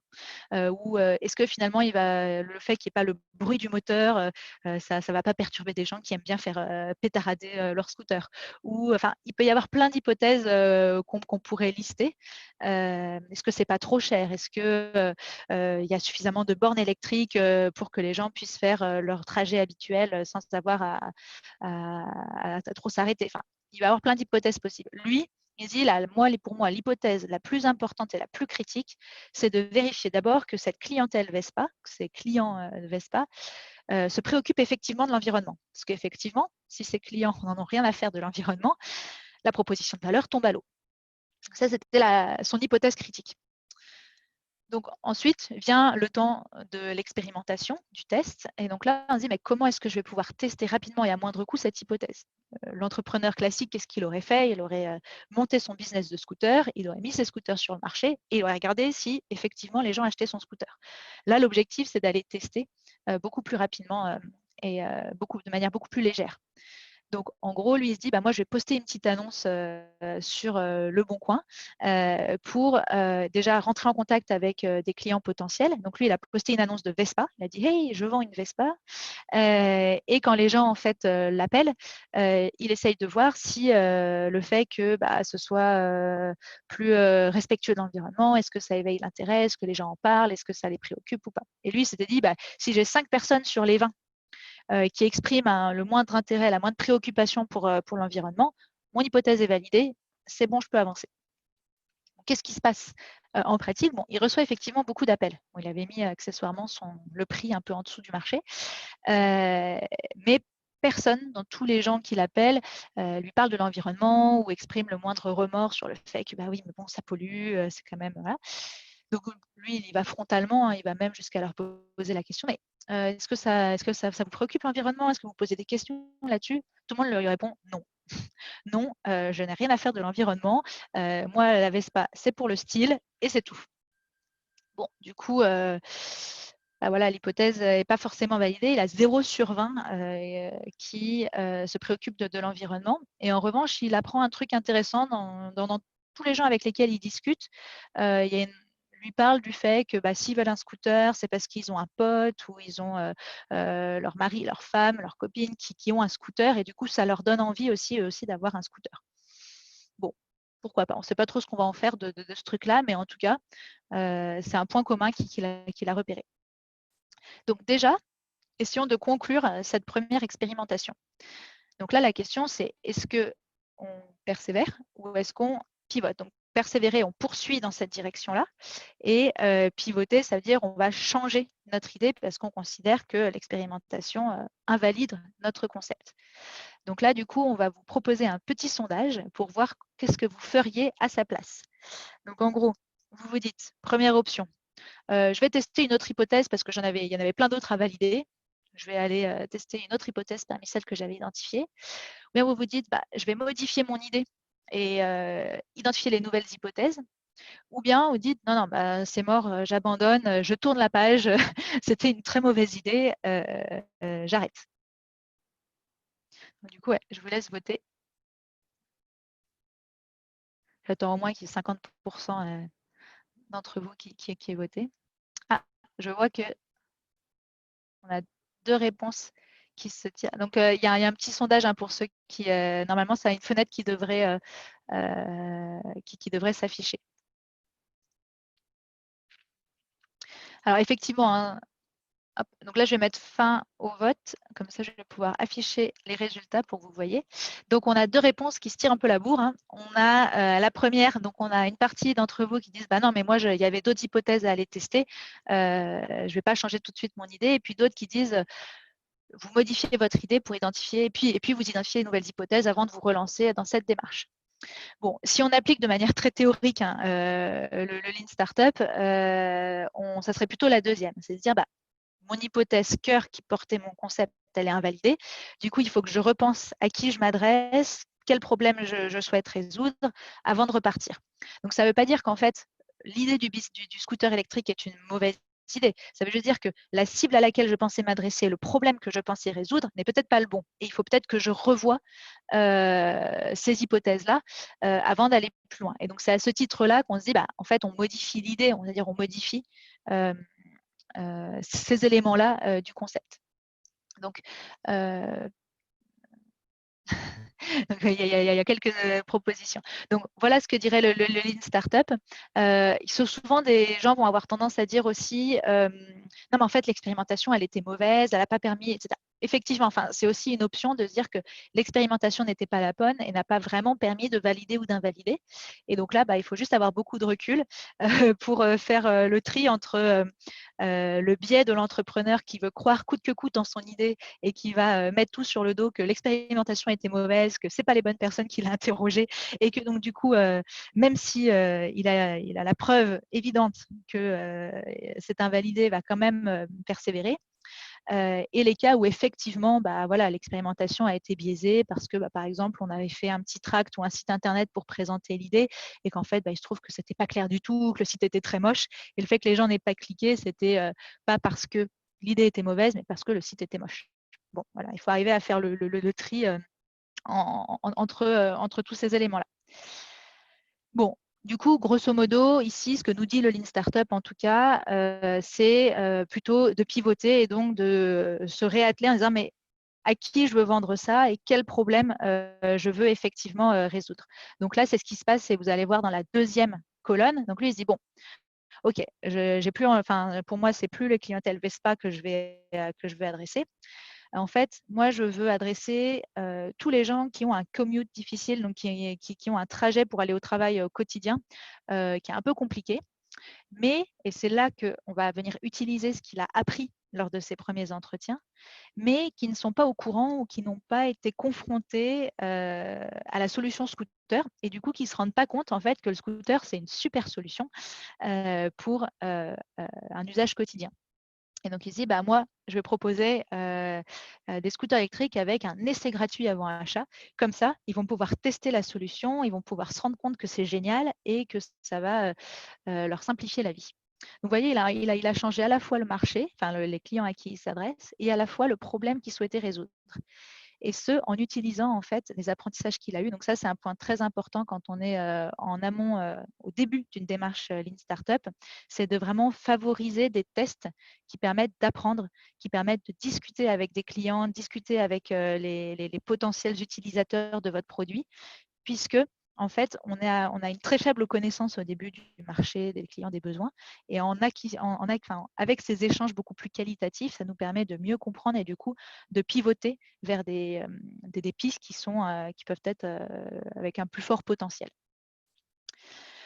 Ou, est-ce que finalement le fait qu'il y ait pas le bruit du moteur, ça va pas perturber des gens qui aiment bien faire, pétarader, leur scooter? Ou enfin, il peut y avoir plein d'hypothèses, qu'on pourrait lister. Est-ce que c'est pas trop cher? Est-ce que, il y a suffisamment de bornes électriques, pour que les gens puissent faire, leur trajet habituel, sans avoir à trop s'arrêter? Enfin, il va y avoir plein d'hypothèses possibles. Lui, il dit là, pour moi, l'hypothèse la plus importante et la plus critique, c'est de vérifier d'abord que cette clientèle Vespa, que ces clients Vespa, se préoccupent effectivement de l'environnement. Parce qu'effectivement, si ces clients n'en ont rien à faire de l'environnement, la proposition de valeur tombe à l'eau. Ça, c'était son hypothèse critique. Donc ensuite vient le temps de l'expérimentation, du test. Et donc là, on se dit, mais comment est-ce que je vais pouvoir tester rapidement et à moindre coût cette hypothèse? L'entrepreneur classique, qu'est-ce qu'il aurait fait? Il aurait monté son business de scooter, il aurait mis ses scooters sur le marché et il aurait regardé si effectivement les gens achetaient son scooter. Là, l'objectif, c'est d'aller tester beaucoup plus rapidement et de manière beaucoup plus légère. Donc, en gros, lui, il se dit, bah, moi, je vais poster une petite annonce sur Le Bon Coin pour déjà rentrer en contact avec des clients potentiels. Donc, lui, il a posté une annonce de Vespa. Il a dit, hey, je vends une Vespa. Et quand les gens, en fait, l'appellent, il essaye de voir si le fait que bah, ce soit plus respectueux de l'environnement, est-ce que ça éveille l'intérêt, est-ce que les gens en parlent, est-ce que ça les préoccupe ou pas. Et lui, il s'était dit, bah, si j'ai 5 personnes sur les 20 qui expriment le moindre intérêt, la moindre préoccupation pour l'environnement, mon hypothèse est validée, c'est bon, je peux avancer. Qu'est-ce qui se passe en pratique? Bon, il reçoit effectivement beaucoup d'appels. Bon, il avait mis accessoirement le prix un peu en dessous du marché, mais personne, dans tous les gens qui l'appellent, lui parle de l'environnement ou exprime le moindre remords sur le fait que bah oui, mais bon, ça pollue, c'est quand même voilà. Donc lui, il y va frontalement, hein, il va même jusqu'à leur poser la question, mais est-ce que ça vous préoccupe l'environnement? Est-ce que vous posez des questions là-dessus? Tout le monde lui répond non. Non, je n'ai rien à faire de l'environnement. Moi, la Vespa, c'est pour le style et c'est tout. Bon, du coup, bah voilà, l'hypothèse n'est pas forcément validée. Il a 0 sur 20 qui se préoccupe de l'environnement. Et en revanche, il apprend un truc intéressant dans tous les gens avec lesquels il discute. Lui parle du fait que bah, s'ils veulent un scooter, c'est parce qu'ils ont un pote ou ils ont leur mari, leur femme, leur copine qui ont un scooter. Et du coup, ça leur donne envie aussi, eux aussi d'avoir un scooter. Bon, pourquoi pas. On ne sait pas trop ce qu'on va en faire de ce truc-là, mais en tout cas, c'est un point commun qu'il a repéré. Donc déjà, essayons de conclure cette première expérimentation. Donc là, la question, c'est est-ce qu'on persévère ou est-ce qu'on pivote? Donc persévérer, on poursuit dans cette direction-là. Et pivoter, ça veut dire on va changer notre idée parce qu'on considère que l'expérimentation invalide notre concept. Donc là, du coup, on va vous proposer un petit sondage pour voir qu'est-ce que vous feriez à sa place. Donc en gros, vous vous dites, première option, je vais tester une autre hypothèse parce qu'il y en avait plein d'autres à valider. Je vais aller tester une autre hypothèse parmi celles que j'avais identifiées. Ou bien vous vous dites, bah, je vais modifier mon idée et identifier les nouvelles hypothèses. Ou bien vous dites, non, non, bah, c'est mort, j'abandonne, je tourne la page, c'était une très mauvaise idée, j'arrête. Du coup, ouais, je vous laisse voter. J'attends au moins qu'il y ait 50% d'entre vous qui aient voté. Ah, je vois qu'on a 2 réponses qui se tirent. Donc, il y a un petit sondage hein, pour ceux qui, normalement, ça a une fenêtre qui devrait s'afficher. Alors, effectivement, hein, hop, donc là, je vais mettre fin au vote. Comme ça, je vais pouvoir afficher les résultats pour que vous voyez. Donc, on a 2 réponses qui se tirent un peu la bourre. Hein. On a la première, donc on a une partie d'entre vous qui disent bah non, mais moi, il y avait d'autres hypothèses à aller tester. Je ne vais pas changer tout de suite mon idée. Et puis d'autres qui disent vous modifiez votre idée pour identifier, et puis vous identifiez de nouvelles hypothèses avant de vous relancer dans cette démarche. Bon, si on applique de manière très théorique hein, le Lean Startup, ça serait plutôt la deuxième. C'est de dire, bah, mon hypothèse cœur qui portait mon concept, elle est invalidée. Du coup, il faut que je repense à qui je m'adresse, quel problème je souhaite résoudre avant de repartir. Donc, ça ne veut pas dire qu'en fait, l'idée du scooter électrique est une mauvaise idées. Ça veut juste dire que la cible à laquelle je pensais m'adresser, le problème que je pensais résoudre n'est peut-être pas le bon. Et il faut peut-être que je revoie ces hypothèses-là avant d'aller plus loin. Et donc, c'est à ce titre-là qu'on se dit, en fait, on modifie l'idée, on modifie ces éléments-là du concept. Donc, donc, il y a quelques propositions. Donc, voilà ce que dirait le Lean Startup. Souvent, des gens vont avoir tendance à dire aussi non, mais en fait, l'expérimentation, elle était mauvaise, elle n'a pas permis, etc. Effectivement, c'est aussi une option de se dire que l'expérimentation n'était pas la bonne et n'a pas vraiment permis de valider ou d'invalider. Et donc là, il faut juste avoir beaucoup de recul pour faire le tri entre le biais de l'entrepreneur qui veut croire coûte que coûte en son idée et qui va mettre tout sur le dos que l'expérimentation était mauvaise, que ce n'est pas les bonnes personnes qui l'ont interrogé et que donc du coup, même si il a la preuve évidente que c'est invalidé, va quand même persévérer. Et les cas où effectivement, voilà, l'expérimentation a été biaisée parce que, par exemple, on avait fait un petit tract ou un site internet pour présenter l'idée et qu'en fait, il se trouve que c'était pas clair du tout, que le site était très moche. Et le fait que les gens n'aient pas cliqué, c'était pas parce que l'idée était mauvaise, mais parce que le site était moche. Bon, voilà, il faut arriver à faire le tri entre tous ces éléments-là. Bon, du coup, grosso modo, ici, ce que nous dit le Lean Startup, en tout cas, c'est plutôt de pivoter et donc de se réatteler en disant mais à qui je veux vendre ça et quel problème je veux effectivement résoudre. Donc là, c'est ce qui se passe et vous allez voir dans la deuxième colonne. Donc lui, il se dit bon, ok, j'ai plus, pour moi, c'est plus les clientèles Vespa que je vais adresser. En fait, moi, je veux adresser tous les gens qui ont un commute difficile, donc qui ont un trajet pour aller au travail au quotidien, qui est un peu compliqué. Mais, et c'est là qu'on va venir utiliser ce qu'il a appris lors de ses premiers entretiens, mais qui ne sont pas au courant ou qui n'ont pas été confrontés à la solution scooter et du coup qui ne se rendent pas compte en fait que le scooter, c'est une super solution pour un usage quotidien. Et donc, il se dit, moi, je vais proposer des scooters électriques avec un essai gratuit avant achat. Comme ça, ils vont pouvoir tester la solution, ils vont pouvoir se rendre compte que c'est génial et que ça va leur simplifier la vie. Donc, vous voyez, il a changé à la fois le marché, les clients à qui il s'adresse, et à la fois le problème qu'il souhaitait résoudre. Et ce, en utilisant en fait les apprentissages qu'il a eus. Donc ça, c'est un point très important quand on est en amont, au début d'une démarche Lean Startup, c'est de vraiment favoriser des tests qui permettent d'apprendre, qui permettent de discuter avec des clients, discuter avec les potentiels utilisateurs de votre produit, puisque en fait, on a une très faible connaissance au début du marché, des clients, des besoins. Et avec ces échanges beaucoup plus qualitatifs, ça nous permet de mieux comprendre et du coup de pivoter vers des pistes qui peuvent être avec un plus fort potentiel.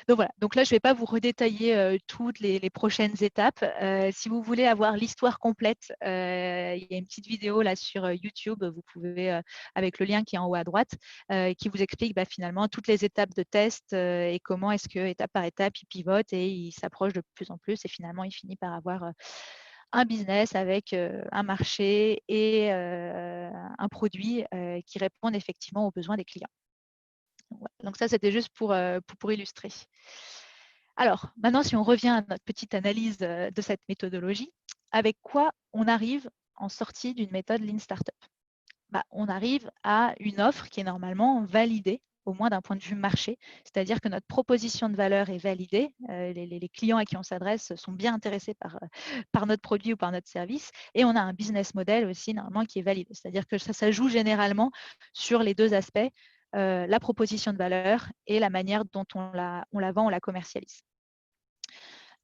Donc voilà, donc là, je ne vais pas vous redétailler toutes les prochaines étapes. Si vous voulez avoir l'histoire complète, il y a une petite vidéo là sur YouTube, vous pouvez, avec le lien qui est en haut à droite, qui vous explique finalement toutes les étapes de test et comment est-ce que, étape par étape, il pivote et il s'approche de plus en plus et finalement, il finit par avoir un business avec un marché et un produit qui répondent effectivement aux besoins des clients. Donc ça, c'était juste pour illustrer. Alors, maintenant, si on revient à notre petite analyse de cette méthodologie, avec quoi on arrive en sortie d'une méthode Lean Startup? On arrive à une offre qui est normalement validée, au moins d'un point de vue marché, c'est-à-dire que notre proposition de valeur est validée, les clients à qui on s'adresse sont bien intéressés par notre produit ou par notre service, et on a un business model aussi normalement qui est validé, c'est-à-dire que ça joue généralement sur les deux aspects, la proposition de valeur et la manière dont on la vend, on la commercialise.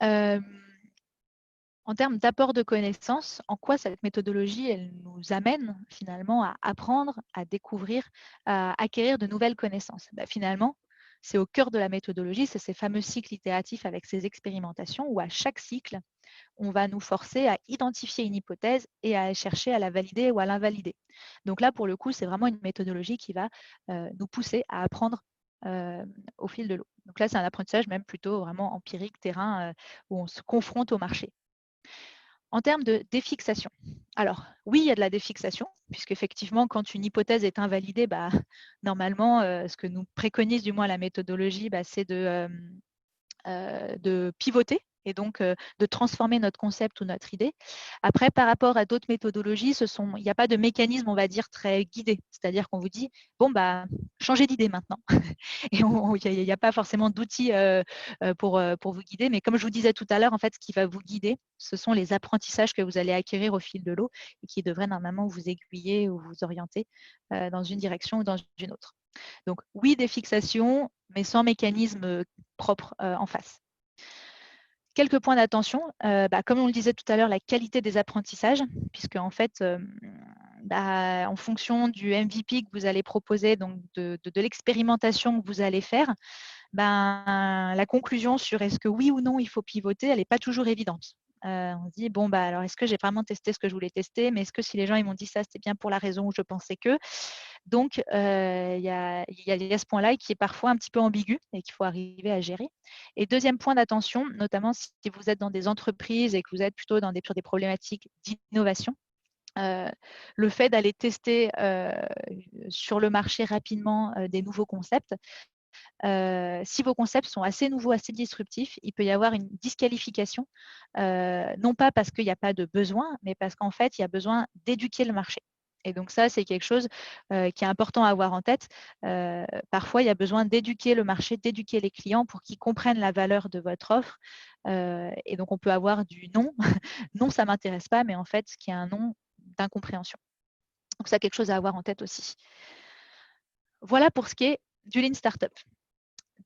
En termes d'apport de connaissances, en quoi cette méthodologie, elle nous amène finalement à apprendre, à découvrir, à acquérir de nouvelles connaissances? Finalement, c'est au cœur de la méthodologie, c'est ces fameux cycles itératifs avec ces expérimentations où à chaque cycle, on va nous forcer à identifier une hypothèse et à chercher à la valider ou à l'invalider. Donc là, pour le coup, c'est vraiment une méthodologie qui va nous pousser à apprendre au fil de l'eau. Donc là, c'est un apprentissage même plutôt vraiment empirique, terrain, où on se confronte au marché. En termes de défixation, alors oui, il y a de la défixation, puisqu'effectivement, quand une hypothèse est invalidée, normalement, ce que nous préconise du moins la méthodologie, c'est de pivoter et donc de transformer notre concept ou notre idée. Après, par rapport à d'autres méthodologies, il n'y a pas de mécanisme, on va dire, très guidé. C'est-à-dire qu'on vous dit, bon, bah, changez d'idée maintenant. Et il n'y a pas forcément d'outils pour vous guider. Mais comme je vous disais tout à l'heure, en fait, ce qui va vous guider, ce sont les apprentissages que vous allez acquérir au fil de l'eau et qui devraient normalement vous aiguiller ou vous orienter dans une direction ou dans une autre. Donc, oui, des fixations, mais sans mécanisme propre en face. Quelques points d'attention, comme on le disait tout à l'heure, la qualité des apprentissages, puisque en fait, en fonction du MVP que vous allez proposer, donc de l'expérimentation que vous allez faire, la conclusion sur est-ce que oui ou non il faut pivoter, elle n'est pas toujours évidente. On se dit, bon, alors est-ce que j'ai vraiment testé ce que je voulais tester, mais est-ce que si les gens ils m'ont dit ça, c'était bien pour la raison où je pensais que. Donc, il y a ce point-là qui est parfois un petit peu ambigu et qu'il faut arriver à gérer. Et deuxième point d'attention, notamment si vous êtes dans des entreprises et que vous êtes plutôt sur des problématiques d'innovation, le fait d'aller tester sur le marché rapidement des nouveaux concepts, si vos concepts sont assez nouveaux, assez disruptifs, il peut y avoir une disqualification, non pas parce qu'il n'y a pas de besoin, mais parce qu'en fait, il y a besoin d'éduquer le marché. Et donc ça, c'est quelque chose qui est important à avoir en tête. Parfois, il y a besoin d'éduquer le marché, d'éduquer les clients pour qu'ils comprennent la valeur de votre offre. Et donc, on peut avoir du non. Non, ça ne m'intéresse pas, mais en fait, ce qui est un non d'incompréhension. Donc, ça, quelque chose à avoir en tête aussi. Voilà pour ce qui est du Lean Startup.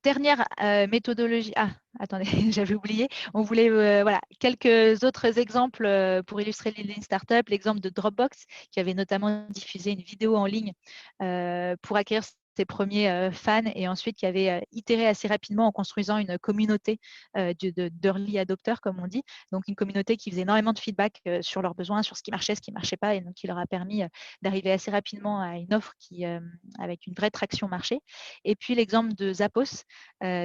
Dernière méthodologie. Ah, attendez, j'avais oublié. On voulait quelques autres exemples pour illustrer le Lean Startup. L'exemple de Dropbox, qui avait notamment diffusé une vidéo en ligne pour acquérir ses premiers fans et ensuite qui avait itéré assez rapidement en construisant une communauté d'early adopters, comme on dit. Donc, une communauté qui faisait énormément de feedback sur leurs besoins, sur ce qui marchait, ce qui ne marchait pas, et donc qui leur a permis d'arriver assez rapidement à une offre avec une vraie traction marché. Et puis, l'exemple de Zappos,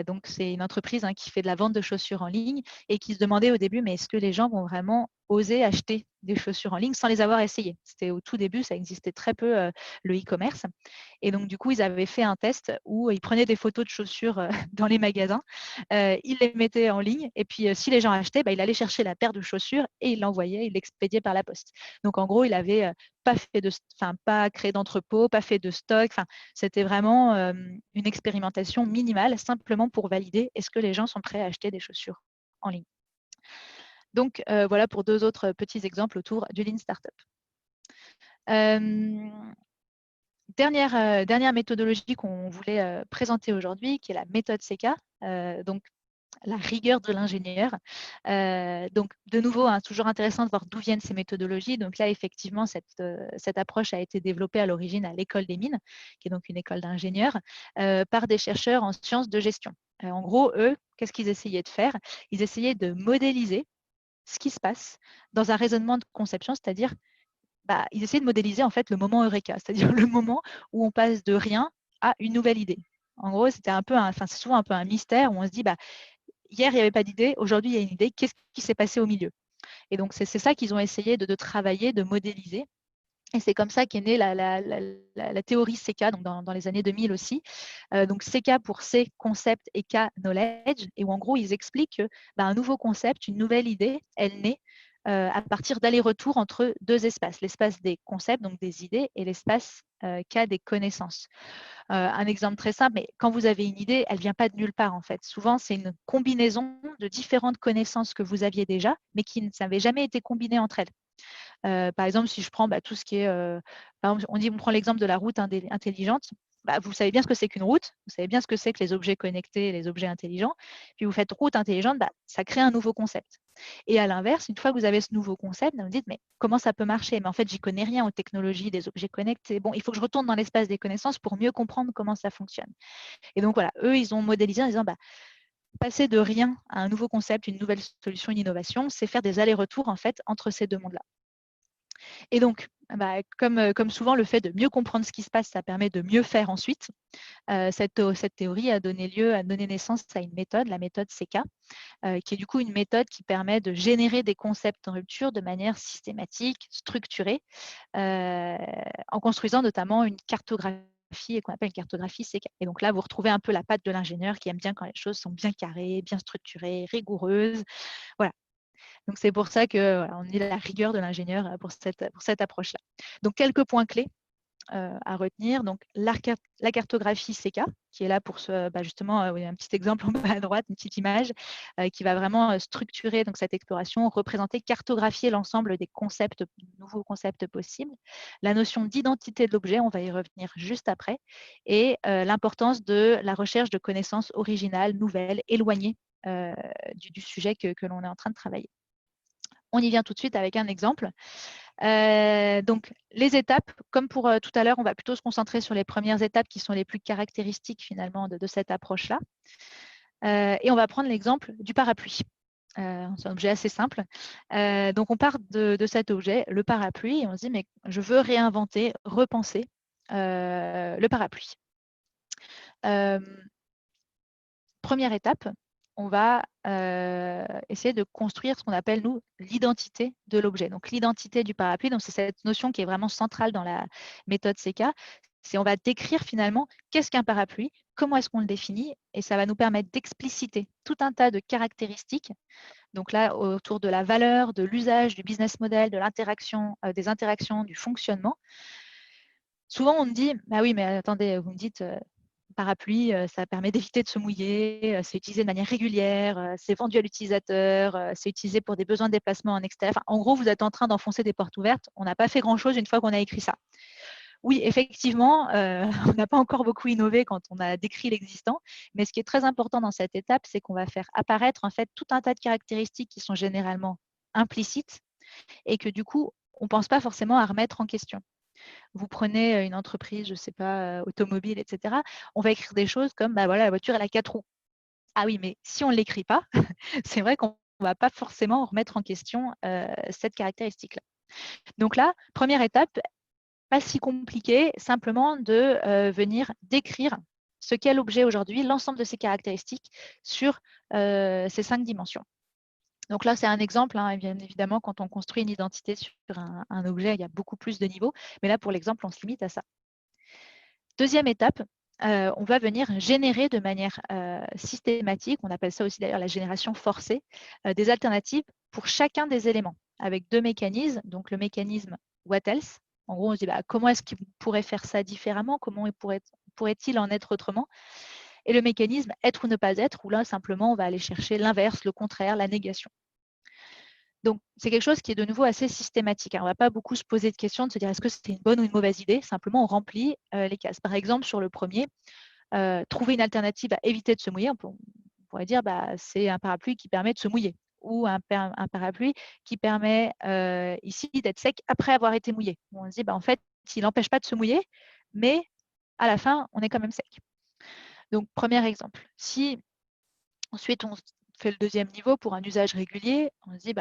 donc c'est une entreprise qui fait de la vente de chaussures en ligne et qui se demandait au début, mais est-ce que les gens vont vraiment oser acheter des chaussures en ligne sans les avoir essayées? C'était au tout début, ça existait très peu, le e-commerce. Et donc, du coup, ils avaient fait un test où ils prenaient des photos de chaussures dans les magasins, ils les mettaient en ligne et puis si les gens achetaient, il allait chercher la paire de chaussures et il l'envoyait, il l'expédiait par la poste. Donc, en gros, il avait pas créé d'entrepôt, pas fait de stock. C'était vraiment une expérimentation minimale, simplement pour valider est-ce que les gens sont prêts à acheter des chaussures en ligne. Donc, voilà pour deux autres petits exemples autour du Lean Startup. Dernière méthodologie qu'on voulait présenter aujourd'hui, qui est la méthode CECA. Donc, la rigueur de l'ingénieur. Donc, de nouveau, toujours intéressant de voir d'où viennent ces méthodologies. Donc là, effectivement, cette approche a été développée à l'origine à l'École des mines, qui est donc une école d'ingénieurs, par des chercheurs en sciences de gestion. En gros, eux, qu'est-ce qu'ils essayaient de faire? Ils essayaient de modéliser ce qui se passe dans un raisonnement de conception, c'est-à-dire ils essayaient de modéliser en fait le moment Eureka, c'est-à-dire le moment où on passe de rien à une nouvelle idée. En gros, c'est souvent un peu un mystère où on se dit, hier, il n'y avait pas d'idée, aujourd'hui, il y a une idée, qu'est-ce qui s'est passé au milieu? Et donc, c'est ça qu'ils ont essayé de travailler, de modéliser. Et c'est comme ça qu'est née la théorie CECA, donc dans les années 2000 aussi. Donc, CECA pour C, concept, et K, knowledge, et où en gros, ils expliquent que un nouveau concept, une nouvelle idée, elle naît à partir d'aller-retour entre deux espaces, l'espace des concepts, donc des idées, et l'espace K des connaissances. Un exemple très simple, mais quand vous avez une idée, elle ne vient pas de nulle part en fait. Souvent, c'est une combinaison de différentes connaissances que vous aviez déjà, mais qui n'avaient jamais été combinées entre elles. Par exemple, si je prends tout ce qui est, par exemple, on prend l'exemple de la route intelligente. Vous savez bien ce que c'est qu'une route, vous savez bien ce que c'est que les objets connectés, les objets intelligents. Puis vous faites route intelligente, ça crée un nouveau concept. Et à l'inverse, une fois que vous avez ce nouveau concept, vous dites, mais comment ça peut marcher? Mais en fait, j'y connais rien aux technologies des objets connectés. Bon, il faut que je retourne dans l'espace des connaissances pour mieux comprendre comment ça fonctionne. Et donc voilà, eux, ils ont modélisé en disant, passer de rien à un nouveau concept, une nouvelle solution, une innovation, c'est faire des allers-retours en fait entre ces deux mondes-là. Et donc, comme souvent, le fait de mieux comprendre ce qui se passe, ça permet de mieux faire ensuite. Cette théorie a donné naissance à une méthode, la méthode CECA, qui est du coup une méthode qui permet de générer des concepts en rupture de manière systématique, structurée, en construisant notamment une cartographie et qu'on appelle une cartographie CK. Et donc là, vous retrouvez un peu la patte de l'ingénieur qui aime bien quand les choses sont bien carrées, bien structurées, rigoureuses. Voilà. Donc c'est pour ça qu'on voilà, dit la rigueur de l'ingénieur pour cette approche-là. Donc quelques points clés à retenir. Donc la cartographie CK, qui est là pour justement, un petit exemple en bas à droite, une petite image, qui va vraiment structurer donc, cette exploration, représenter, cartographier l'ensemble des concepts, nouveaux concepts possibles. La notion d'identité de l'objet, on va y revenir juste après, et l'importance de la recherche de connaissances originales, nouvelles, éloignées du sujet que l'on est en train de travailler. On y vient tout de suite avec un exemple. Donc, les étapes, comme pour tout à l'heure, on va plutôt se concentrer sur les premières étapes qui sont les plus caractéristiques finalement de cette approche-là. Et on va prendre l'exemple du parapluie. C'est un objet assez simple. Donc, on part de cet objet, le parapluie, et on se dit, mais je veux réinventer, repenser le parapluie. Première étape, on va essayer de construire ce qu'on appelle, nous, l'identité de l'objet. Donc, l'identité du parapluie, c'est cette notion qui est vraiment centrale dans la méthode CK. C'est on va décrire finalement qu'est-ce qu'un parapluie, comment est-ce qu'on le définit, et ça va nous permettre d'expliciter tout un tas de caractéristiques. Donc là, autour de la valeur, de l'usage, du business model, de l'interaction, des interactions, du fonctionnement. Souvent, on me dit, bah oui, mais attendez, vous me dites parapluie, ça permet d'éviter de se mouiller, c'est utilisé de manière régulière, c'est vendu à l'utilisateur, c'est utilisé pour des besoins de déplacement en extérieur. Enfin, en gros, vous êtes en train d'enfoncer des portes ouvertes. On n'a pas fait grand-chose une fois qu'on a écrit ça. Oui, effectivement, on n'a pas encore beaucoup innové quand on a décrit l'existant, mais ce qui est très important dans cette étape, c'est qu'on va faire apparaître en fait tout un tas de caractéristiques qui sont généralement implicites et que du coup, on ne pense pas forcément à remettre en question. Vous prenez une entreprise, je ne sais pas, automobile, etc. On va écrire des choses comme, bah voilà, la voiture, elle a 4 roues. Ah oui, mais si on ne l'écrit pas, c'est vrai qu'on ne va pas forcément remettre en question cette caractéristique-là. Donc là, première étape, pas si compliqué, simplement de venir décrire ce qu'est l'objet aujourd'hui, l'ensemble de ses caractéristiques sur ces 5 dimensions. Donc là, c'est un exemple. Hein, et bien évidemment, quand on construit une identité sur un objet, il y a beaucoup plus de niveaux. Mais là, pour l'exemple, on se limite à ça. Deuxième étape, on va venir générer de manière systématique, on appelle ça aussi d'ailleurs la génération forcée, des alternatives pour chacun des éléments, avec 2 mécanismes. Donc le mécanisme what else, en gros on se dit comment est-ce qu'il pourrait faire ça différemment, comment pourrait-il en être autrement, et le mécanisme être ou ne pas être, où là simplement on va aller chercher l'inverse, le contraire, la négation. Donc, c'est quelque chose qui est de nouveau assez systématique. On ne va pas beaucoup se poser de questions, de se dire est-ce que c'était une bonne ou une mauvaise idée. Simplement, on remplit les cases. Par exemple, sur le premier, trouver une alternative à éviter de se mouiller, on pourrait dire c'est un parapluie qui permet de se mouiller ou un parapluie qui permet ici d'être sec après avoir été mouillé. On se dit en fait, il n'empêche pas de se mouiller, mais à la fin, on est quand même sec. Donc, premier exemple. Si ensuite on fait le deuxième niveau pour un usage régulier, on se dit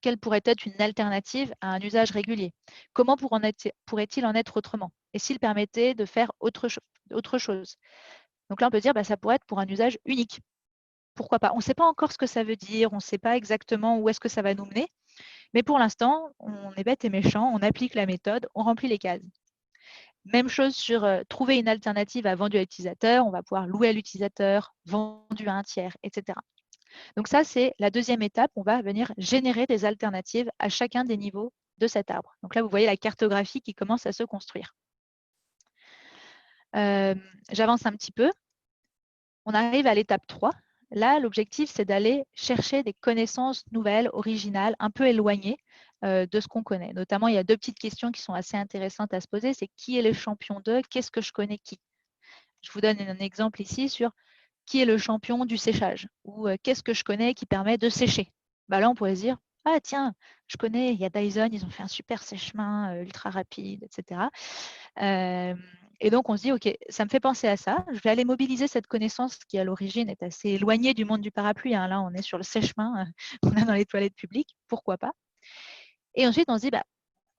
quelle pourrait être une alternative à un usage régulier? Comment pourrait-il en être autrement? Et s'il permettait de faire autre chose? Donc là, on peut dire ça pourrait être pour un usage unique. Pourquoi pas? On ne sait pas encore ce que ça veut dire, on ne sait pas exactement où est-ce que ça va nous mener, mais pour l'instant, on est bête et méchant, on applique la méthode, on remplit les cases. Même chose sur trouver une alternative à vendu à l'utilisateur, on va pouvoir louer à l'utilisateur, vendu à un tiers, etc. Donc ça, c'est la deuxième étape. On va venir générer des alternatives à chacun des niveaux de cet arbre. Donc là, vous voyez la cartographie qui commence à se construire. J'avance un petit peu. On arrive à l'étape 3. Là, l'objectif, c'est d'aller chercher des connaissances nouvelles, originales, un peu éloignées de ce qu'on connaît. Notamment, il y a 2 petites questions qui sont assez intéressantes à se poser. C'est qui est le champion de? Qu'est-ce que je connais qui? Je vous donne un exemple ici sur qui est le champion du séchage ou qu'est-ce que je connais qui permet de sécher. Là, on pourrait se dire, ah tiens, je connais, il y a Dyson, ils ont fait un super sèche-main ultra rapide, etc. Et donc, on se dit, OK, ça me fait penser à ça. Je vais aller mobiliser cette connaissance qui, à l'origine, est assez éloignée du monde du parapluie. Hein. Là, on est sur le sèche-main qu'on a dans les toilettes publiques. Pourquoi pas? Et ensuite, on se dit,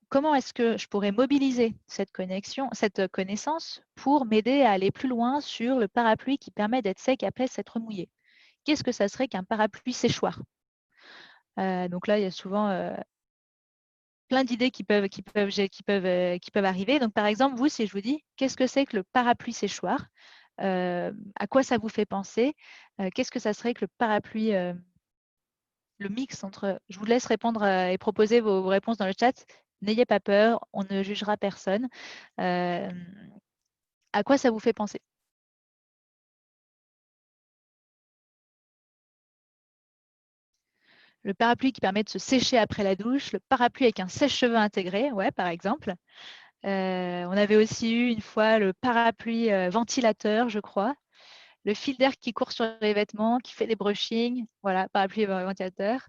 comment est-ce que je pourrais mobiliser cette connaissance pour m'aider à aller plus loin sur le parapluie qui permet d'être sec après s'être mouillé? Qu'est-ce que ça serait qu'un parapluie séchoir? Donc là, il y a souvent plein d'idées qui peuvent arriver. Donc, par exemple, vous, si je vous dis, qu'est-ce que c'est que le parapluie séchoir? À quoi ça vous fait penser? Qu'est-ce que ça serait que le parapluie, le mix entre… Je vous laisse répondre et proposer vos réponses dans le chat. N'ayez pas peur, on ne jugera personne. À quoi ça vous fait penser? Le parapluie qui permet de se sécher après la douche, le parapluie avec un sèche-cheveux intégré, ouais, par exemple. On avait aussi eu une fois le parapluie ventilateur, je crois. Le fil d'air qui court sur les vêtements, qui fait des brushings. Voilà, parapluie ventilateur.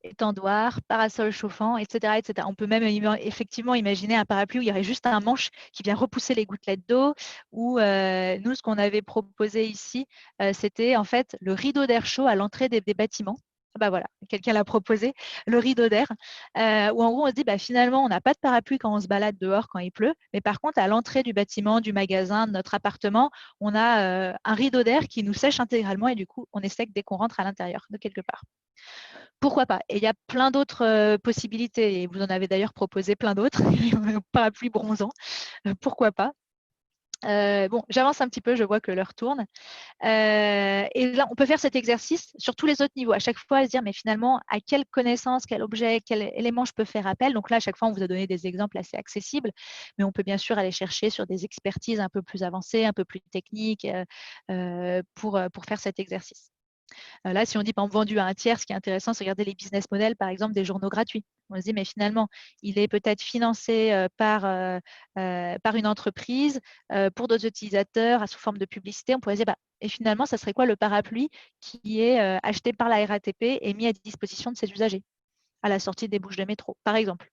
Étendoir, parasol chauffant, etc., etc. On peut même effectivement imaginer un parapluie où il y aurait juste un manche qui vient repousser les gouttelettes d'eau. Ou nous, ce qu'on avait proposé ici, c'était en fait le rideau d'air chaud à l'entrée des bâtiments. Bah voilà, quelqu'un l'a proposé, le rideau d'air, où en gros on se dit bah, finalement on n'a pas de parapluie quand on se balade dehors quand il pleut, mais par contre à l'entrée du bâtiment, du magasin, de notre appartement, on a un rideau d'air qui nous sèche intégralement et du coup on est sec dès qu'on rentre à l'intérieur de quelque part. Pourquoi pas? Et il y a plein d'autres possibilités, et vous en avez d'ailleurs proposé plein d'autres, parapluie bronzant, pourquoi pas? Bon, j'avance un petit peu, je vois que l'heure tourne. Et là, on peut faire cet exercice sur tous les autres niveaux. À chaque fois, se dire, mais finalement, à quelle connaissance, quel objet, quel élément je peux faire appel? Donc là, à chaque fois, on vous a donné des exemples assez accessibles, mais on peut bien sûr aller chercher sur des expertises un peu plus avancées, un peu plus techniques pour faire cet exercice. Là, si on dit par exemple vendu à un tiers, ce qui est intéressant, c'est regarder les business models, par exemple, des journaux gratuits. On se dit, mais finalement, il est peut-être financé par une entreprise pour d'autres utilisateurs sous forme de publicité. On pourrait se dire, bah, et finalement, ça serait quoi le parapluie qui est acheté par la RATP et mis à disposition de ses usagers à la sortie des bouches de métro, par exemple.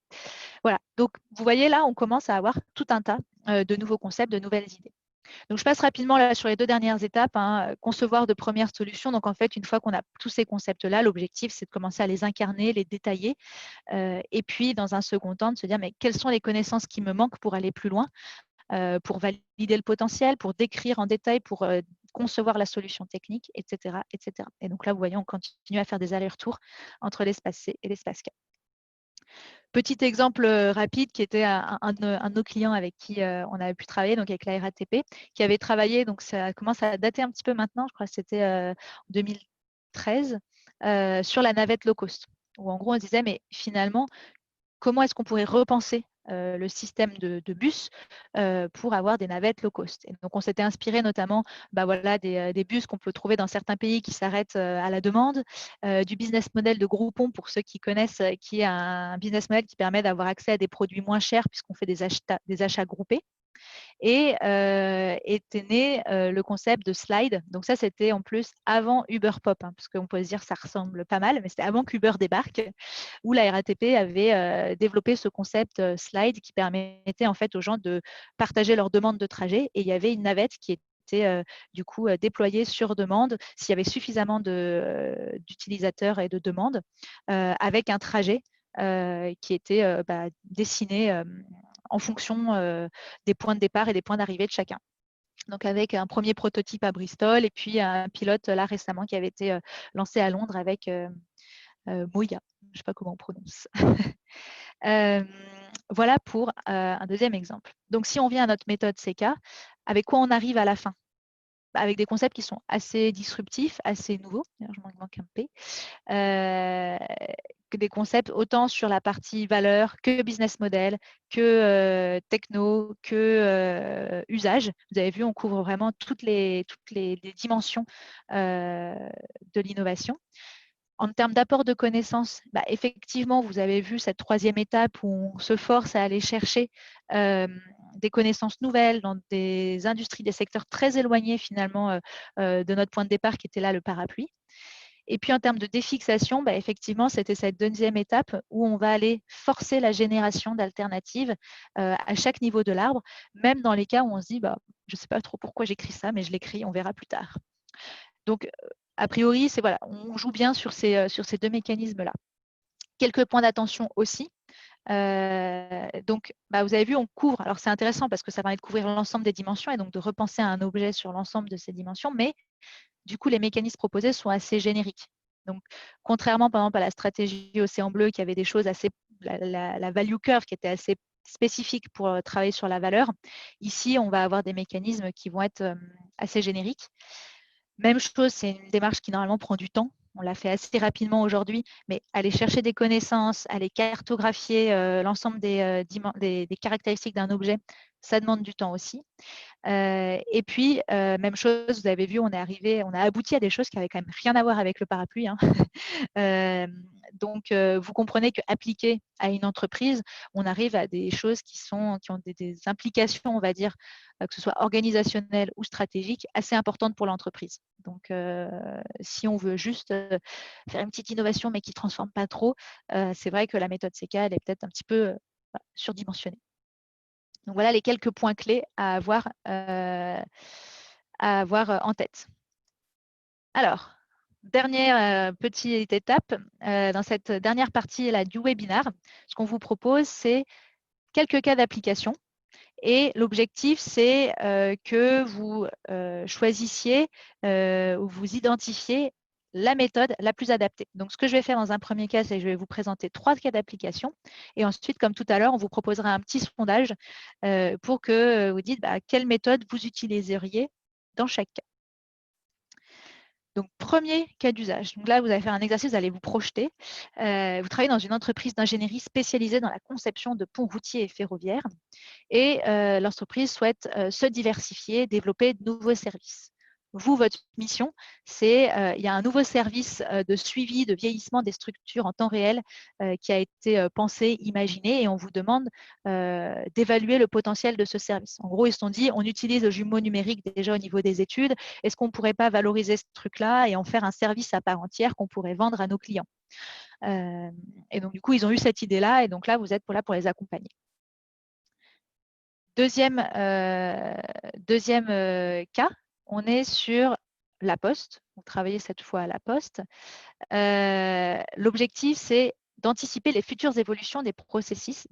Voilà. Donc, vous voyez, là, on commence à avoir tout un tas de nouveaux concepts, de nouvelles idées. Donc, je passe rapidement là sur les 2 dernières étapes, hein, concevoir de premières solutions. Donc, en fait, une fois qu'on a tous ces concepts-là, l'objectif, c'est de commencer à les incarner, les détailler. Et puis, dans un second temps, de se dire, mais quelles sont les connaissances qui me manquent pour aller plus loin, pour valider le potentiel, pour décrire en détail, pour concevoir la solution technique, etc., etc. Et donc là, vous voyez, on continue à faire des allers-retours entre l'espace C et l'espace K. Petit exemple rapide qui était un de nos clients avec qui on avait pu travailler, donc avec la RATP, qui avait travaillé, donc ça commence à dater un petit peu maintenant, je crois que c'était en 2013, sur la navette low cost, où en gros on se disait, mais finalement, comment est-ce qu'on pourrait repenser le système de bus pour avoir des navettes low cost. Et donc, on s'était inspiré notamment bah, voilà, des bus qu'on peut trouver dans certains pays qui s'arrêtent à la demande, du business model de Groupon, pour ceux qui connaissent, qui est un business model qui permet d'avoir accès à des produits moins chers puisqu'on fait des achats groupés. Et était né le concept de slide. Donc ça, c'était en plus avant Uber Pop, hein, parce qu'on peut se dire que ça ressemble pas mal, mais c'était avant qu'Uber débarque, où la RATP avait développé ce concept slide qui permettait en fait aux gens de partager leurs demandes de trajet. Et il y avait une navette qui était du coup déployée sur demande s'il y avait suffisamment d'utilisateurs et de demandes, avec un trajet qui était dessiné en fonction des points de départ et des points d'arrivée de chacun. Donc avec un premier prototype à Bristol et puis un pilote là récemment qui avait été lancé à Londres avec Moya, je ne sais pas comment on prononce. Voilà pour un deuxième exemple. Donc si on vient à notre méthode CK, avec quoi on arrive à la fin? Avec des concepts qui sont assez disruptifs, assez nouveaux. D'ailleurs, je manque un P. Que des concepts autant sur la partie valeur que business model, que techno, que usage. Vous avez vu, on couvre vraiment toutes les dimensions de l'innovation. En termes d'apport de connaissances, bah, effectivement, vous avez vu cette troisième étape où on se force à aller chercher des connaissances nouvelles dans des industries, des secteurs très éloignés finalement de notre point de départ qui était là le parapluie. Et puis, en termes de défixation, bah, effectivement, c'était cette deuxième étape où on va aller forcer la génération d'alternatives à chaque niveau de l'arbre, même dans les cas où on se dit, bah, je ne sais pas trop pourquoi j'écris ça, mais je l'écris, on verra plus tard. Donc, a priori, voilà, on joue bien sur ces 2 mécanismes-là. Quelques points d'attention aussi. Donc, bah, vous avez vu, on couvre. Alors, c'est intéressant parce que ça permet de couvrir l'ensemble des dimensions et donc de repenser à un objet sur l'ensemble de ces dimensions, mais du coup, les mécanismes proposés sont assez génériques. Donc, contrairement par exemple à la stratégie Océan Bleu qui avait des choses assez la value curve qui était assez spécifique pour travailler sur la valeur. Ici, on va avoir des mécanismes qui vont être assez génériques. Même chose, c'est une démarche qui normalement prend du temps. On l'a fait assez rapidement aujourd'hui, mais aller chercher des connaissances, aller cartographier l'ensemble des caractéristiques d'un objet, ça demande du temps aussi. Et puis, même chose, vous avez vu, on a abouti à des choses qui n'avaient quand même rien à voir avec le parapluie, hein. Donc, vous comprenez qu'appliqué à une entreprise, on arrive à des choses qui ont des implications, on va dire, que ce soit organisationnelles ou stratégiques, assez importantes pour l'entreprise. Donc, si on veut juste faire une petite innovation, mais qui ne transforme pas trop, c'est vrai que la méthode CK, elle est peut-être un petit peu surdimensionnée. Donc, voilà les quelques points clés à avoir en tête. Alors, dernière petite étape, dans cette dernière partie là, du webinaire, ce qu'on vous propose, c'est quelques cas d'application. Et l'objectif, c'est que vous choisissiez ou vous identifiez la méthode la plus adaptée. Donc, ce que je vais faire dans un premier cas, c'est que je vais vous présenter 3 cas d'application. Et ensuite, comme tout à l'heure, on vous proposera un petit sondage pour que vous dites quelle méthode vous utiliseriez dans chaque cas. Donc, premier cas d'usage. Donc là, vous allez faire un exercice, vous allez vous projeter. Vous travaillez dans une entreprise d'ingénierie spécialisée dans la conception de ponts routiers et ferroviaires. Et l'entreprise souhaite se diversifier, développer de nouveaux services. Vous, votre mission, c'est il y a un nouveau service de suivi de vieillissement des structures en temps réel qui a été pensé, imaginé, et on vous demande d'évaluer le potentiel de ce service. En gros, ils se sont dit, on utilise le jumeau numérique déjà au niveau des études. Est-ce qu'on ne pourrait pas valoriser ce truc-là et en faire un service à part entière qu'on pourrait vendre à nos clients? Et donc, du coup, ils ont eu cette idée-là, et donc là, vous êtes là pour les accompagner. Deuxième cas, on est sur la Poste. Vous travaillez cette fois à la Poste. L'objectif, c'est d'anticiper les futures évolutions des processus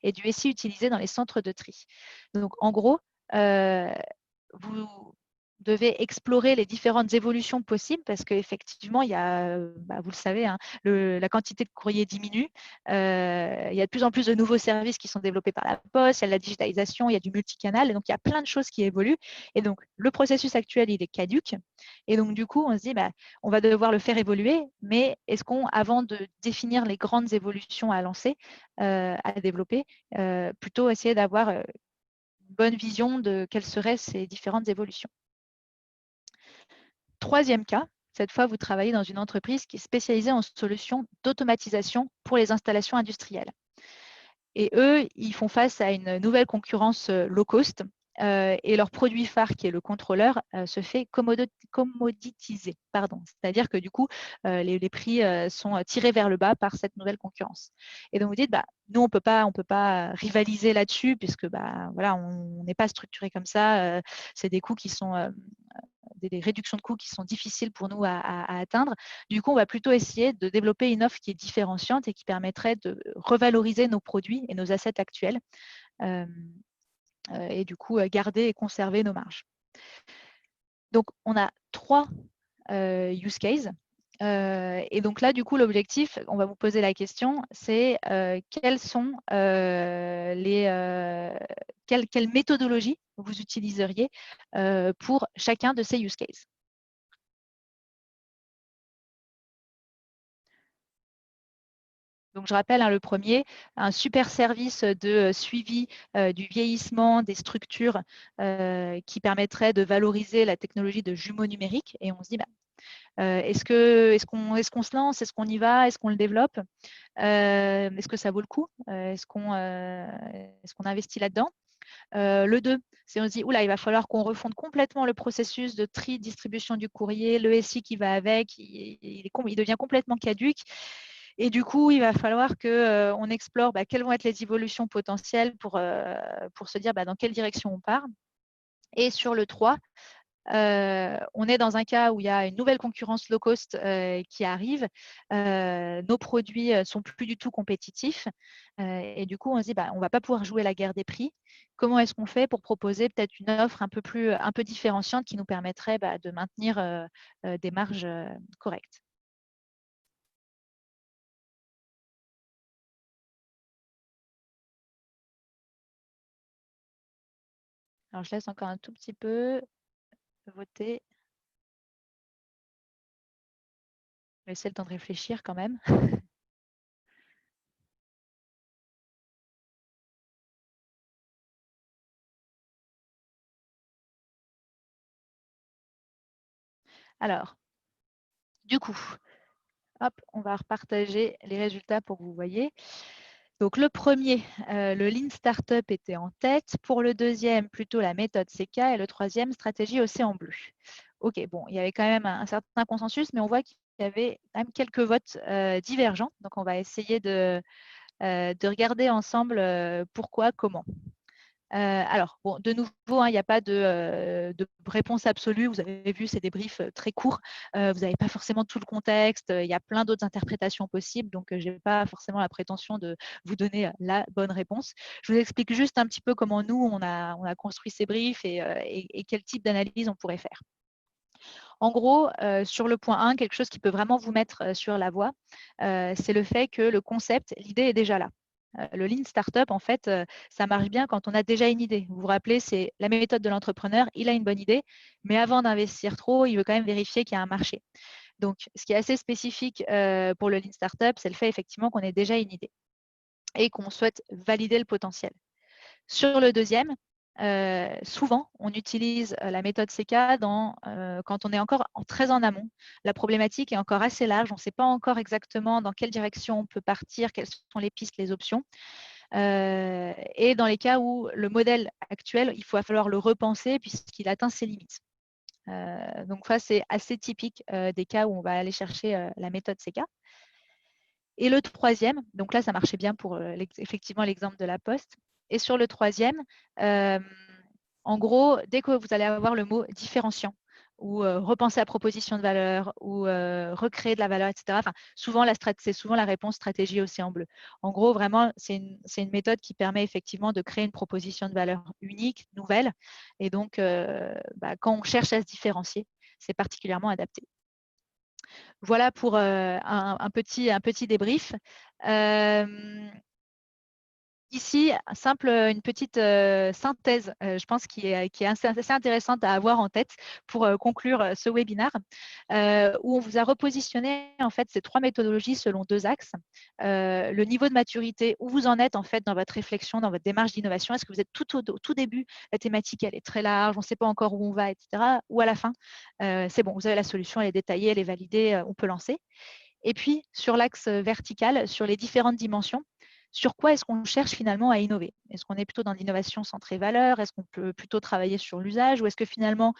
et du SI utilisé dans les centres de tri. Donc, en gros, vous devez explorer les différentes évolutions possibles parce qu'effectivement, il y a, vous le savez, hein, la quantité de courrier diminue. Il y a de plus en plus de nouveaux services qui sont développés par la Poste, il y a de la digitalisation, il y a du multicanal, et donc il y a plein de choses qui évoluent. Et donc, le processus actuel, il est caduque. Et donc, du coup, on se dit, on va devoir le faire évoluer, mais est-ce avant de définir les grandes évolutions à lancer, à développer, plutôt essayer d'avoir une bonne vision de quelles seraient ces différentes évolutions. Troisième cas, cette fois, vous travaillez dans une entreprise qui est spécialisée en solutions d'automatisation pour les installations industrielles. Et eux, ils font face à une nouvelle concurrence low cost et leur produit phare, qui est le contrôleur, se fait commoditiser. C'est-à-dire que du coup, les prix sont tirés vers le bas par cette nouvelle concurrence. Et donc, vous dites, nous, on peut pas rivaliser là-dessus puisque voilà, on n'est pas structuré comme ça. C'est des coûts qui sont des réductions de coûts qui sont difficiles pour nous à atteindre. Du coup, on va plutôt essayer de développer une offre qui est différenciante et qui permettrait de revaloriser nos produits et nos assets actuels et du coup, garder et conserver nos marges. Donc, on a 3 use cases. Et donc là, du coup, l'objectif, on va vous poser la question, c'est quelles quelle méthodologie vous utiliseriez pour chacun de ces use cases. Donc, je rappelle, le premier, un super service de suivi du vieillissement des structures qui permettrait de valoriser la technologie de jumeaux numériques. Et on se dit, est-ce qu'on se lance? Est-ce qu'on y va? Est-ce qu'on le développe? Est-ce que ça vaut le coup? Est-ce qu'on investit là-dedans? Le 2, c'est on se dit, oula, il va falloir qu'on refonde complètement le processus de tri, distribution du courrier, le SI qui va avec, il devient complètement caduque. Et du coup, il va falloir qu'on explore quelles vont être les évolutions potentielles pour se dire dans quelle direction on part. Et sur le 3, on est dans un cas où il y a une nouvelle concurrence low cost qui arrive. Nos produits ne sont plus du tout compétitifs. Et du coup, on se dit, on ne va pas pouvoir jouer la guerre des prix. Comment est-ce qu'on fait pour proposer peut-être une offre un peu différenciante qui nous permettrait de maintenir des marges correctes? Alors, je laisse encore un tout petit peu voter. Laissez le temps de réfléchir quand même. Alors, du coup, hop, on va repartager les résultats pour que vous voyez. Donc, le premier, le Lean Startup était en tête. Pour le deuxième, plutôt la méthode CK. Et le troisième, stratégie Océan Bleu. OK, bon, il y avait quand même un certain consensus, mais on voit qu'il y avait quand même quelques votes divergents. Donc, on va essayer de regarder ensemble pourquoi, comment. Alors, bon, de nouveau, hein, il n'y a pas de réponse absolue. Vous avez vu, c'est des briefs très courts. Vous n'avez pas forcément tout le contexte. Il y a plein d'autres interprétations possibles. Donc, je n'ai pas forcément la prétention de vous donner la bonne réponse. Je vous explique juste un petit peu comment nous, on a construit ces briefs et quel type d'analyse on pourrait faire. En gros, sur le point 1, quelque chose qui peut vraiment vous mettre sur la voie, c'est le fait que le concept, l'idée est déjà là. Le Lean Startup, en fait, ça marche bien quand on a déjà une idée. Vous vous rappelez, c'est la méthode de l'entrepreneur, il a une bonne idée, mais avant d'investir trop, il veut quand même vérifier qu'il y a un marché. Donc, ce qui est assez spécifique pour le Lean Startup, c'est le fait effectivement qu'on ait déjà une idée et qu'on souhaite valider le potentiel. Sur le deuxième, souvent, on utilise la méthode CK quand on est encore très en amont. La problématique est encore assez large. On ne sait pas encore exactement dans quelle direction on peut partir, quelles sont les pistes, les options. Et dans les cas où le modèle actuel, il va falloir le repenser puisqu'il atteint ses limites. Donc, ça, c'est assez typique des cas où on va aller chercher la méthode CK. Et le troisième, donc là, ça marchait bien pour effectivement l'exemple de la Poste. Et sur le troisième, en gros, dès que vous allez avoir le mot différenciant ou repenser à proposition de valeur ou recréer de la valeur, etc. Enfin, souvent, c'est souvent la réponse stratégie Océan Bleu. En gros, vraiment, c'est une méthode qui permet effectivement de créer une proposition de valeur unique, nouvelle. Et donc, quand on cherche à se différencier, c'est particulièrement adapté. Voilà pour un petit débrief. Ici, une petite synthèse, je pense, qui est assez intéressante à avoir en tête pour conclure ce webinaire, où on vous a repositionné en fait ces trois méthodologies selon deux axes. Le niveau de maturité, où vous en êtes en fait dans votre réflexion, dans votre démarche d'innovation. Est-ce que vous êtes tout au tout début, la thématique elle est très large, on ne sait pas encore où on va, etc. Ou à la fin, c'est bon, vous avez la solution, elle est détaillée, elle est validée, on peut lancer. Et puis, sur l'axe vertical, sur les différentes dimensions, sur quoi est-ce qu'on cherche finalement à innover? Est-ce qu'on est plutôt dans l'innovation centrée valeur? Est-ce qu'on peut plutôt travailler sur l'usage? Ou est-ce que finalement,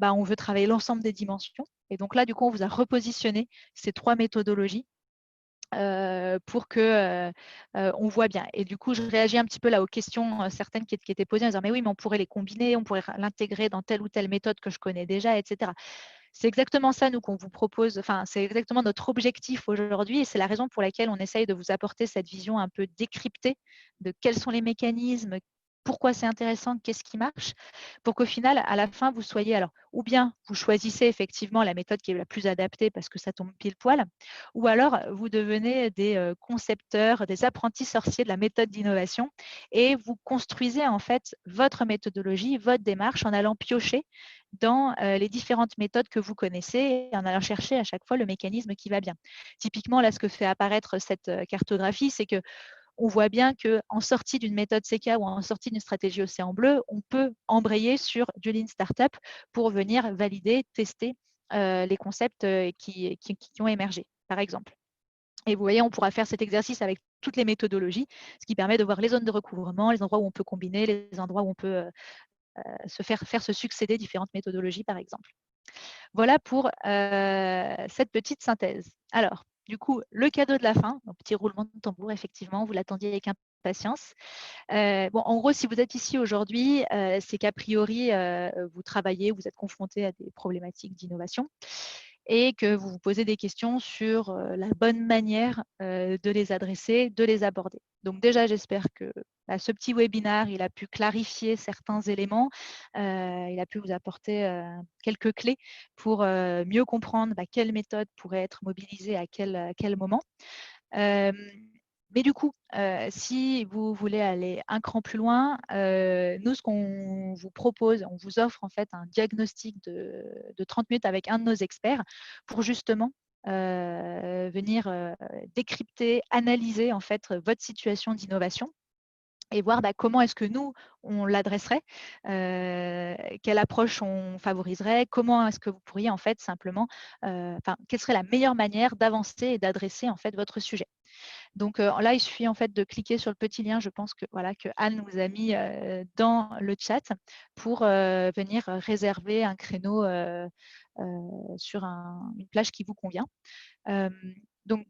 on veut travailler l'ensemble des dimensions? Et donc là, du coup, on vous a repositionné ces trois méthodologies pour que on voit bien. Et du coup, je réagis un petit peu là aux questions certaines qui étaient posées en disant mais oui, mais on pourrait les combiner, on pourrait l'intégrer dans telle ou telle méthode que je connais déjà, etc. C'est exactement ça, nous, qu'on vous propose. Enfin, c'est exactement notre objectif aujourd'hui et c'est la raison pour laquelle on essaye de vous apporter cette vision un peu décryptée de quels sont les mécanismes, pourquoi c'est intéressant, qu'est-ce qui marche, pour qu'au final, à la fin, vous soyez alors, ou bien vous choisissez effectivement la méthode qui est la plus adaptée parce que ça tombe pile poil, ou alors vous devenez des concepteurs, des apprentis sorciers de la méthode d'innovation et vous construisez en fait votre méthodologie, votre démarche en allant piocher dans les différentes méthodes que vous connaissez et en allant chercher à chaque fois le mécanisme qui va bien. Typiquement, là, ce que fait apparaître cette cartographie, c'est que on voit bien qu'en sortie d'une méthode CK ou en sortie d'une stratégie Océan Bleu, on peut embrayer sur du Lean Startup pour venir valider, tester les concepts qui ont émergé, par exemple. Et vous voyez, on pourra faire cet exercice avec toutes les méthodologies, ce qui permet de voir les zones de recouvrement, les endroits où on peut combiner, les endroits où on peut faire se succéder différentes méthodologies, par exemple. Voilà pour cette petite synthèse. Alors, du coup, le cadeau de la fin, donc petit roulement de tambour, effectivement, vous l'attendiez avec impatience. En gros, si vous êtes ici aujourd'hui, c'est qu'a priori, vous travaillez, vous êtes confronté à des problématiques d'innovation et que vous vous posez des questions sur la bonne manière de les adresser, de les aborder. Donc déjà, j'espère que ce petit webinaire, il a pu clarifier certains éléments, il a pu vous apporter quelques clés pour mieux comprendre quelle méthode pourrait être mobilisée à quel moment. Mais du coup, si vous voulez aller un cran plus loin, nous, ce qu'on vous propose, on vous offre en fait un diagnostic de 30 minutes avec un de nos experts pour justement venir décrypter, analyser en fait votre situation d'innovation et voir comment est-ce que nous, on l'adresserait, quelle approche on favoriserait, comment est-ce que vous pourriez en fait simplement, quelle serait la meilleure manière d'avancer et d'adresser en fait votre sujet. Donc là, il suffit en fait de cliquer sur le petit lien, je pense que voilà, que Anne nous a mis dans le chat pour venir réserver un créneau sur une plage qui vous convient. Donc,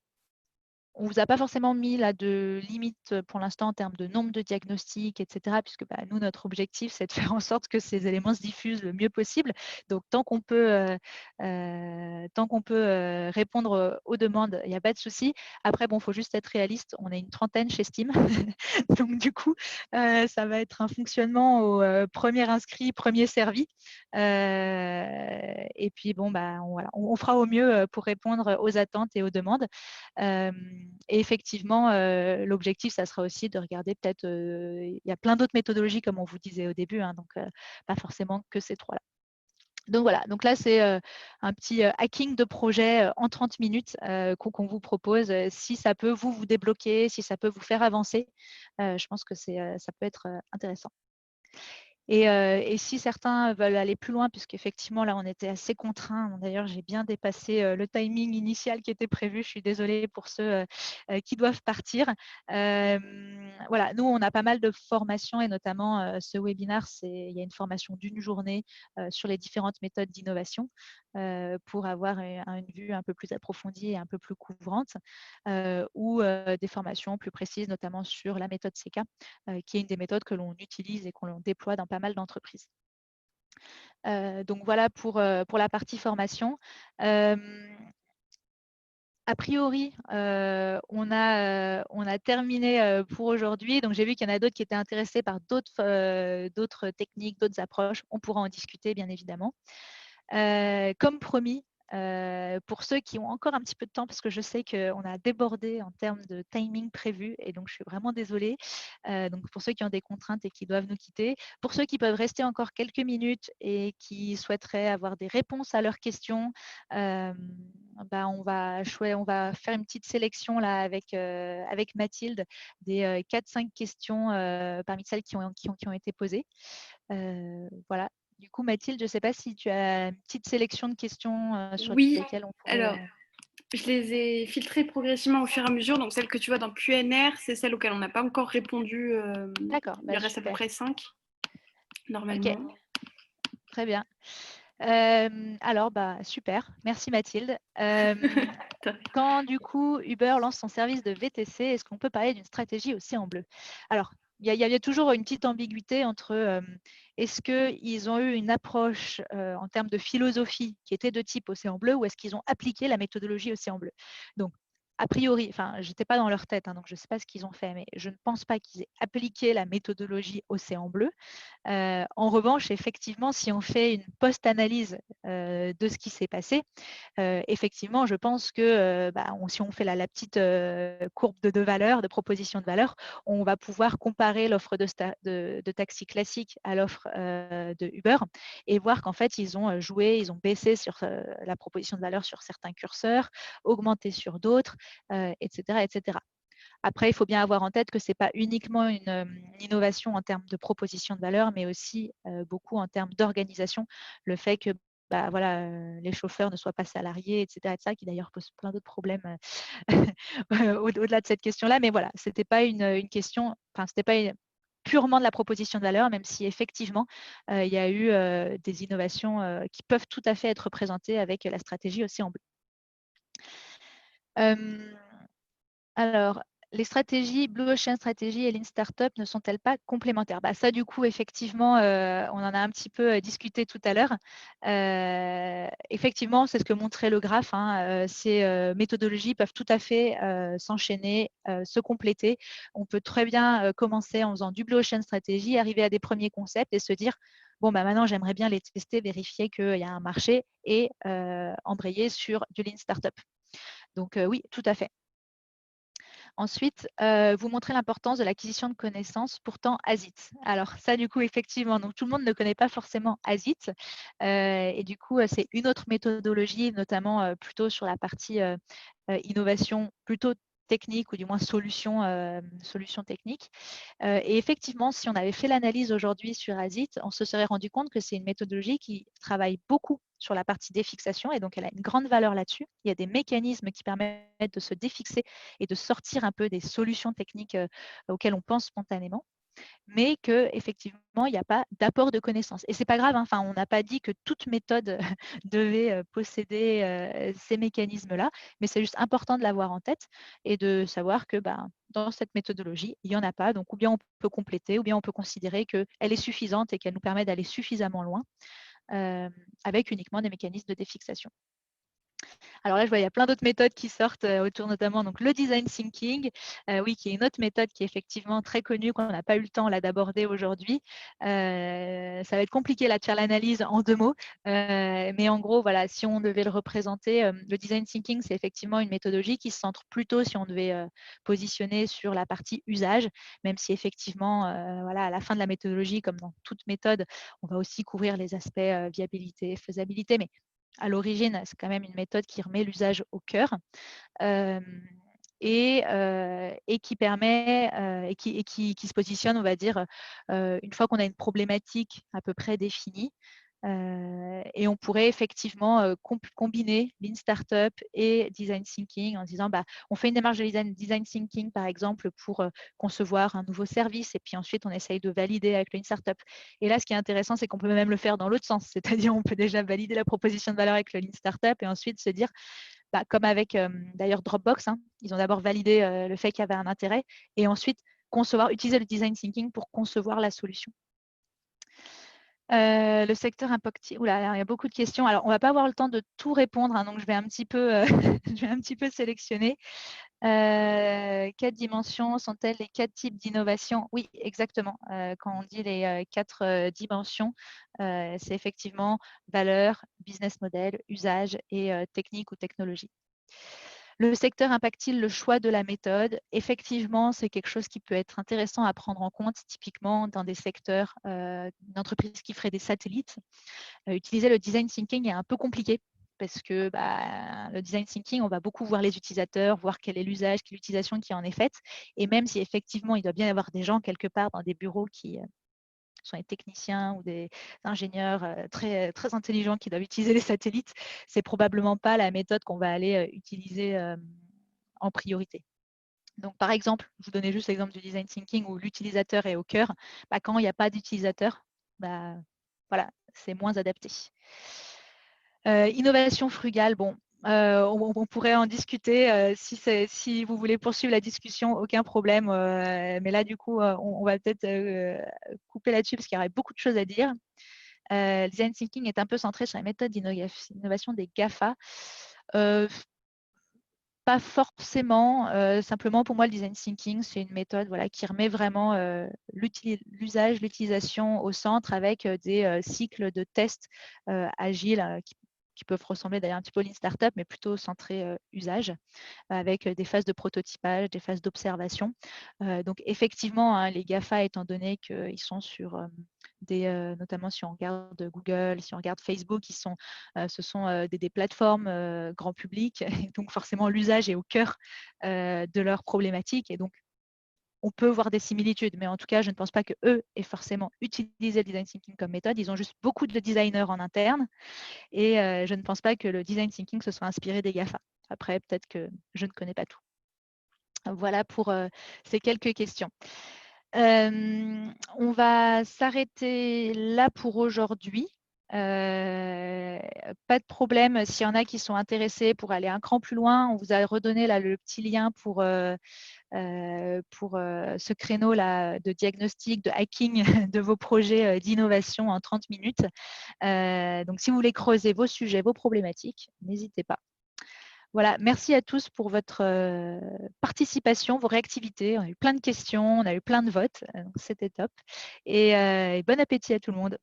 on ne vous a pas forcément mis là de limite pour l'instant en termes de nombre de diagnostics, etc. Puisque nous, notre objectif, c'est de faire en sorte que ces éléments se diffusent le mieux possible. Donc, tant qu'on peut répondre aux demandes, il n'y a pas de souci. Après, bon, il faut juste être réaliste. On est une trentaine chez Steam. Donc, du coup, ça va être un fonctionnement au premier inscrit, premier servi. Et puis, bon, on fera au mieux pour répondre aux attentes et aux demandes. Et effectivement, l'objectif, ça sera aussi de regarder peut-être, il y a plein d'autres méthodologies, comme on vous disait au début, hein, donc pas forcément que ces trois-là. Donc voilà, donc là, c'est un petit hacking de projet en 30 minutes qu'on vous propose. Si ça peut vous débloquer, si ça peut vous faire avancer, je pense que ça peut être intéressant. Et si certains veulent aller plus loin, puisqu'effectivement, là, on était assez contraints. D'ailleurs, j'ai bien dépassé le timing initial qui était prévu. Je suis désolée pour ceux qui doivent partir. Voilà, nous, on a pas mal de formations et notamment ce webinaire, il y a une formation d'une journée sur les différentes méthodes d'innovation pour avoir une vue un peu plus approfondie et un peu plus couvrante, ou des formations plus précises, notamment sur la méthode CK, qui est une des méthodes que l'on utilise et qu'on déploie dans pas mal d'entreprises. Donc voilà pour la partie formation. A priori, on a terminé pour aujourd'hui. Donc, j'ai vu qu'il y en a d'autres qui étaient intéressés par d'autres techniques, d'autres approches. On pourra en discuter, bien évidemment. Comme promis, pour ceux qui ont encore un petit peu de temps, parce que je sais qu'on a débordé en termes de timing prévu, et donc je suis vraiment désolée. Donc pour ceux qui ont des contraintes et qui doivent nous quitter, pour ceux qui peuvent rester encore quelques minutes et qui souhaiteraient avoir des réponses à leurs questions, on va faire une petite sélection là avec Mathilde des 4-5 questions parmi celles qui ont été posées. Voilà. Du coup, Mathilde, je ne sais pas si tu as une petite sélection de questions sur Oui, lesquelles on pourrait… alors, je les ai filtrées progressivement au fur et à mesure. Donc, celles que tu vois dans QNR, c'est celles auxquelles on n'a pas encore répondu. D'accord, Il reste à peu super. près 5, Ok, normalement. très bien. Alors, super. Merci Mathilde. Quand du coup Uber lance son service de VTC, est-ce qu'on peut parler d'une stratégie aussi en bleu? Alors, il y a toujours une petite ambiguïté entre est-ce qu'ils ont eu une approche en termes de philosophie qui était de type océan bleu ou est-ce qu'ils ont appliqué la méthodologie océan bleu? Donc, a priori, je n'étais pas dans leur tête, hein, donc je ne sais pas ce qu'ils ont fait, mais je ne pense pas qu'ils aient appliqué la méthodologie océan bleu. En revanche, effectivement, si on fait une post-analyse de ce qui s'est passé, effectivement, je pense que si on fait la petite courbe de valeurs, de proposition de valeur, on va pouvoir comparer l'offre de taxi classique à l'offre de Uber et voir qu'en fait, ils ont joué, ils ont baissé sur la proposition de valeur sur certains curseurs, augmenté sur d'autres, etc., etc. Après, il faut bien avoir en tête que ce n'est pas uniquement une innovation en termes de proposition de valeur, mais aussi beaucoup en termes d'organisation. Le fait que les chauffeurs ne soient pas salariés, etc., qui d'ailleurs pose plein d'autres problèmes au-delà de cette question-là. Mais voilà, ce n'était pas une question, c'était pas purement de la proposition de valeur, même si effectivement, il y a eu des innovations qui peuvent tout à fait être présentées avec la stratégie aussi en bleu. Alors, les stratégies Blue Ocean Strategy et Lean Startup ne sont-elles pas complémentaires? Ça, du coup, effectivement, on en a un petit peu discuté tout à l'heure. Effectivement, c'est ce que montrait le graphe, hein, ces méthodologies peuvent tout à fait s'enchaîner, se compléter. On peut très bien commencer en faisant du Blue Ocean Strategy, arriver à des premiers concepts et se dire bon, maintenant, j'aimerais bien les tester, vérifier qu'il y a un marché et embrayer sur du Lean Startup. Donc, oui, tout à fait. Ensuite, vous montrez l'importance de l'acquisition de connaissances, pourtant ASIT. Alors ça, du coup, effectivement, donc tout le monde ne connaît pas forcément ASIT. Et du coup, c'est une autre méthodologie, notamment plutôt sur la partie innovation, plutôt technique ou du moins solution technique. Et effectivement, si on avait fait l'analyse aujourd'hui sur ASIT, on se serait rendu compte que c'est une méthodologie qui travaille beaucoup sur la partie défixation et donc elle a une grande valeur là-dessus. Il y a des mécanismes qui permettent de se défixer et de sortir un peu des solutions techniques auxquelles on pense spontanément, mais qu'effectivement, il n'y a pas d'apport de connaissances. Et ce n'est pas grave, hein, enfin, on n'a pas dit que toute méthode devait posséder ces mécanismes-là, mais c'est juste important de l'avoir en tête et de savoir que dans cette méthodologie, il n'y en a pas. Donc, ou bien on peut compléter, ou bien on peut considérer qu'elle est suffisante et qu'elle nous permet d'aller suffisamment loin avec uniquement des mécanismes de défixation. Alors là, je vois, il y a plein d'autres méthodes qui sortent autour, notamment donc, le design thinking, oui, qui est une autre méthode qui est effectivement très connue, qu'on n'a pas eu le temps d'aborder aujourd'hui. Ça va être compliqué là, de faire l'analyse en 2 mots, mais en gros, voilà, si on devait le représenter, le design thinking, c'est effectivement une méthodologie qui se centre plutôt, si on devait positionner sur la partie usage, même si effectivement, voilà, à la fin de la méthodologie, comme dans toute méthode, on va aussi couvrir les aspects viabilité, faisabilité, mais à l'origine, c'est quand même une méthode qui remet l'usage au cœur et qui permet et qui se positionne, on va dire, une fois qu'on a une problématique à peu près définie. Et on pourrait effectivement combiner Lean Startup et Design Thinking en disant on fait une démarche de design Thinking, par exemple, pour concevoir un nouveau service et puis ensuite on essaye de valider avec le Lean Startup. Et là, ce qui est intéressant, c'est qu'on peut même le faire dans l'autre sens, c'est-à-dire on peut déjà valider la proposition de valeur avec le Lean Startup et ensuite se dire, comme avec d'ailleurs Dropbox, hein, ils ont d'abord validé le fait qu'il y avait un intérêt et ensuite utiliser le Design Thinking pour concevoir la solution. Le secteur impacté, oula, il y a beaucoup de questions. Alors, on ne va pas avoir le temps de tout répondre, hein, donc je vais un petit peu, je vais un petit peu sélectionner. 4 dimensions sont-elles les 4 types d'innovation? Oui, exactement. Quand on dit les 4 dimensions, c'est effectivement valeur, business model, usage et technique ou technologie. Le secteur impacte-t-il le choix de la méthode? Effectivement, c'est quelque chose qui peut être intéressant à prendre en compte, typiquement dans des secteurs d'entreprises qui feraient des satellites. Utiliser le design thinking est un peu compliqué parce que le design thinking, on va beaucoup voir les utilisateurs, voir quel est l'usage, quelle l'utilisation qui en est faite. Et même si effectivement, il doit bien y avoir des gens quelque part dans des bureaux qui sont des techniciens ou des ingénieurs très, très intelligents qui doivent utiliser les satellites, c'est probablement pas la méthode qu'on va aller utiliser en priorité. Donc, par exemple, je vous donnais juste l'exemple du design thinking où l'utilisateur est au cœur. Quand il n'y a pas d'utilisateur, voilà, c'est moins adapté. Innovation frugale, bon, on pourrait en discuter si vous voulez poursuivre la discussion, aucun problème. Mais là, du coup, on va peut-être couper là-dessus parce qu'il y aurait beaucoup de choses à dire. Design thinking est un peu centré sur la méthode d'innovation des GAFA. Pas forcément. Simplement, pour moi, le design thinking, c'est une méthode qui remet vraiment l'usage, l'utilisation au centre avec des cycles de tests agiles qui peuvent ressembler d'ailleurs un petit peu au Lean Startup, mais plutôt centré usage, avec des phases de prototypage, des phases d'observation. Donc, effectivement, hein, les GAFA, étant donné qu'ils sont sur notamment si on regarde Google, si on regarde Facebook, ce sont des plateformes grand public. Et donc, forcément, l'usage est au cœur de leurs problématiques. Et donc, on peut voir des similitudes, mais en tout cas, je ne pense pas qu'eux aient forcément utilisé le design thinking comme méthode. Ils ont juste beaucoup de designers en interne et je ne pense pas que le design thinking se soit inspiré des GAFA. Après, peut-être que je ne connais pas tout. Voilà pour ces quelques questions. On va s'arrêter là pour aujourd'hui. Pas de problème, s'il y en a qui sont intéressés pour aller un cran plus loin, on vous a redonné là le petit lien pour ce créneau là de diagnostic, de hacking de vos projets d'innovation en 30 minutes. Donc, si vous voulez creuser vos sujets, vos problématiques, n'hésitez pas. Voilà, merci à tous pour votre participation, vos réactivités. On a eu plein de questions, on a eu plein de votes, donc c'était top. Et bon appétit à tout le monde.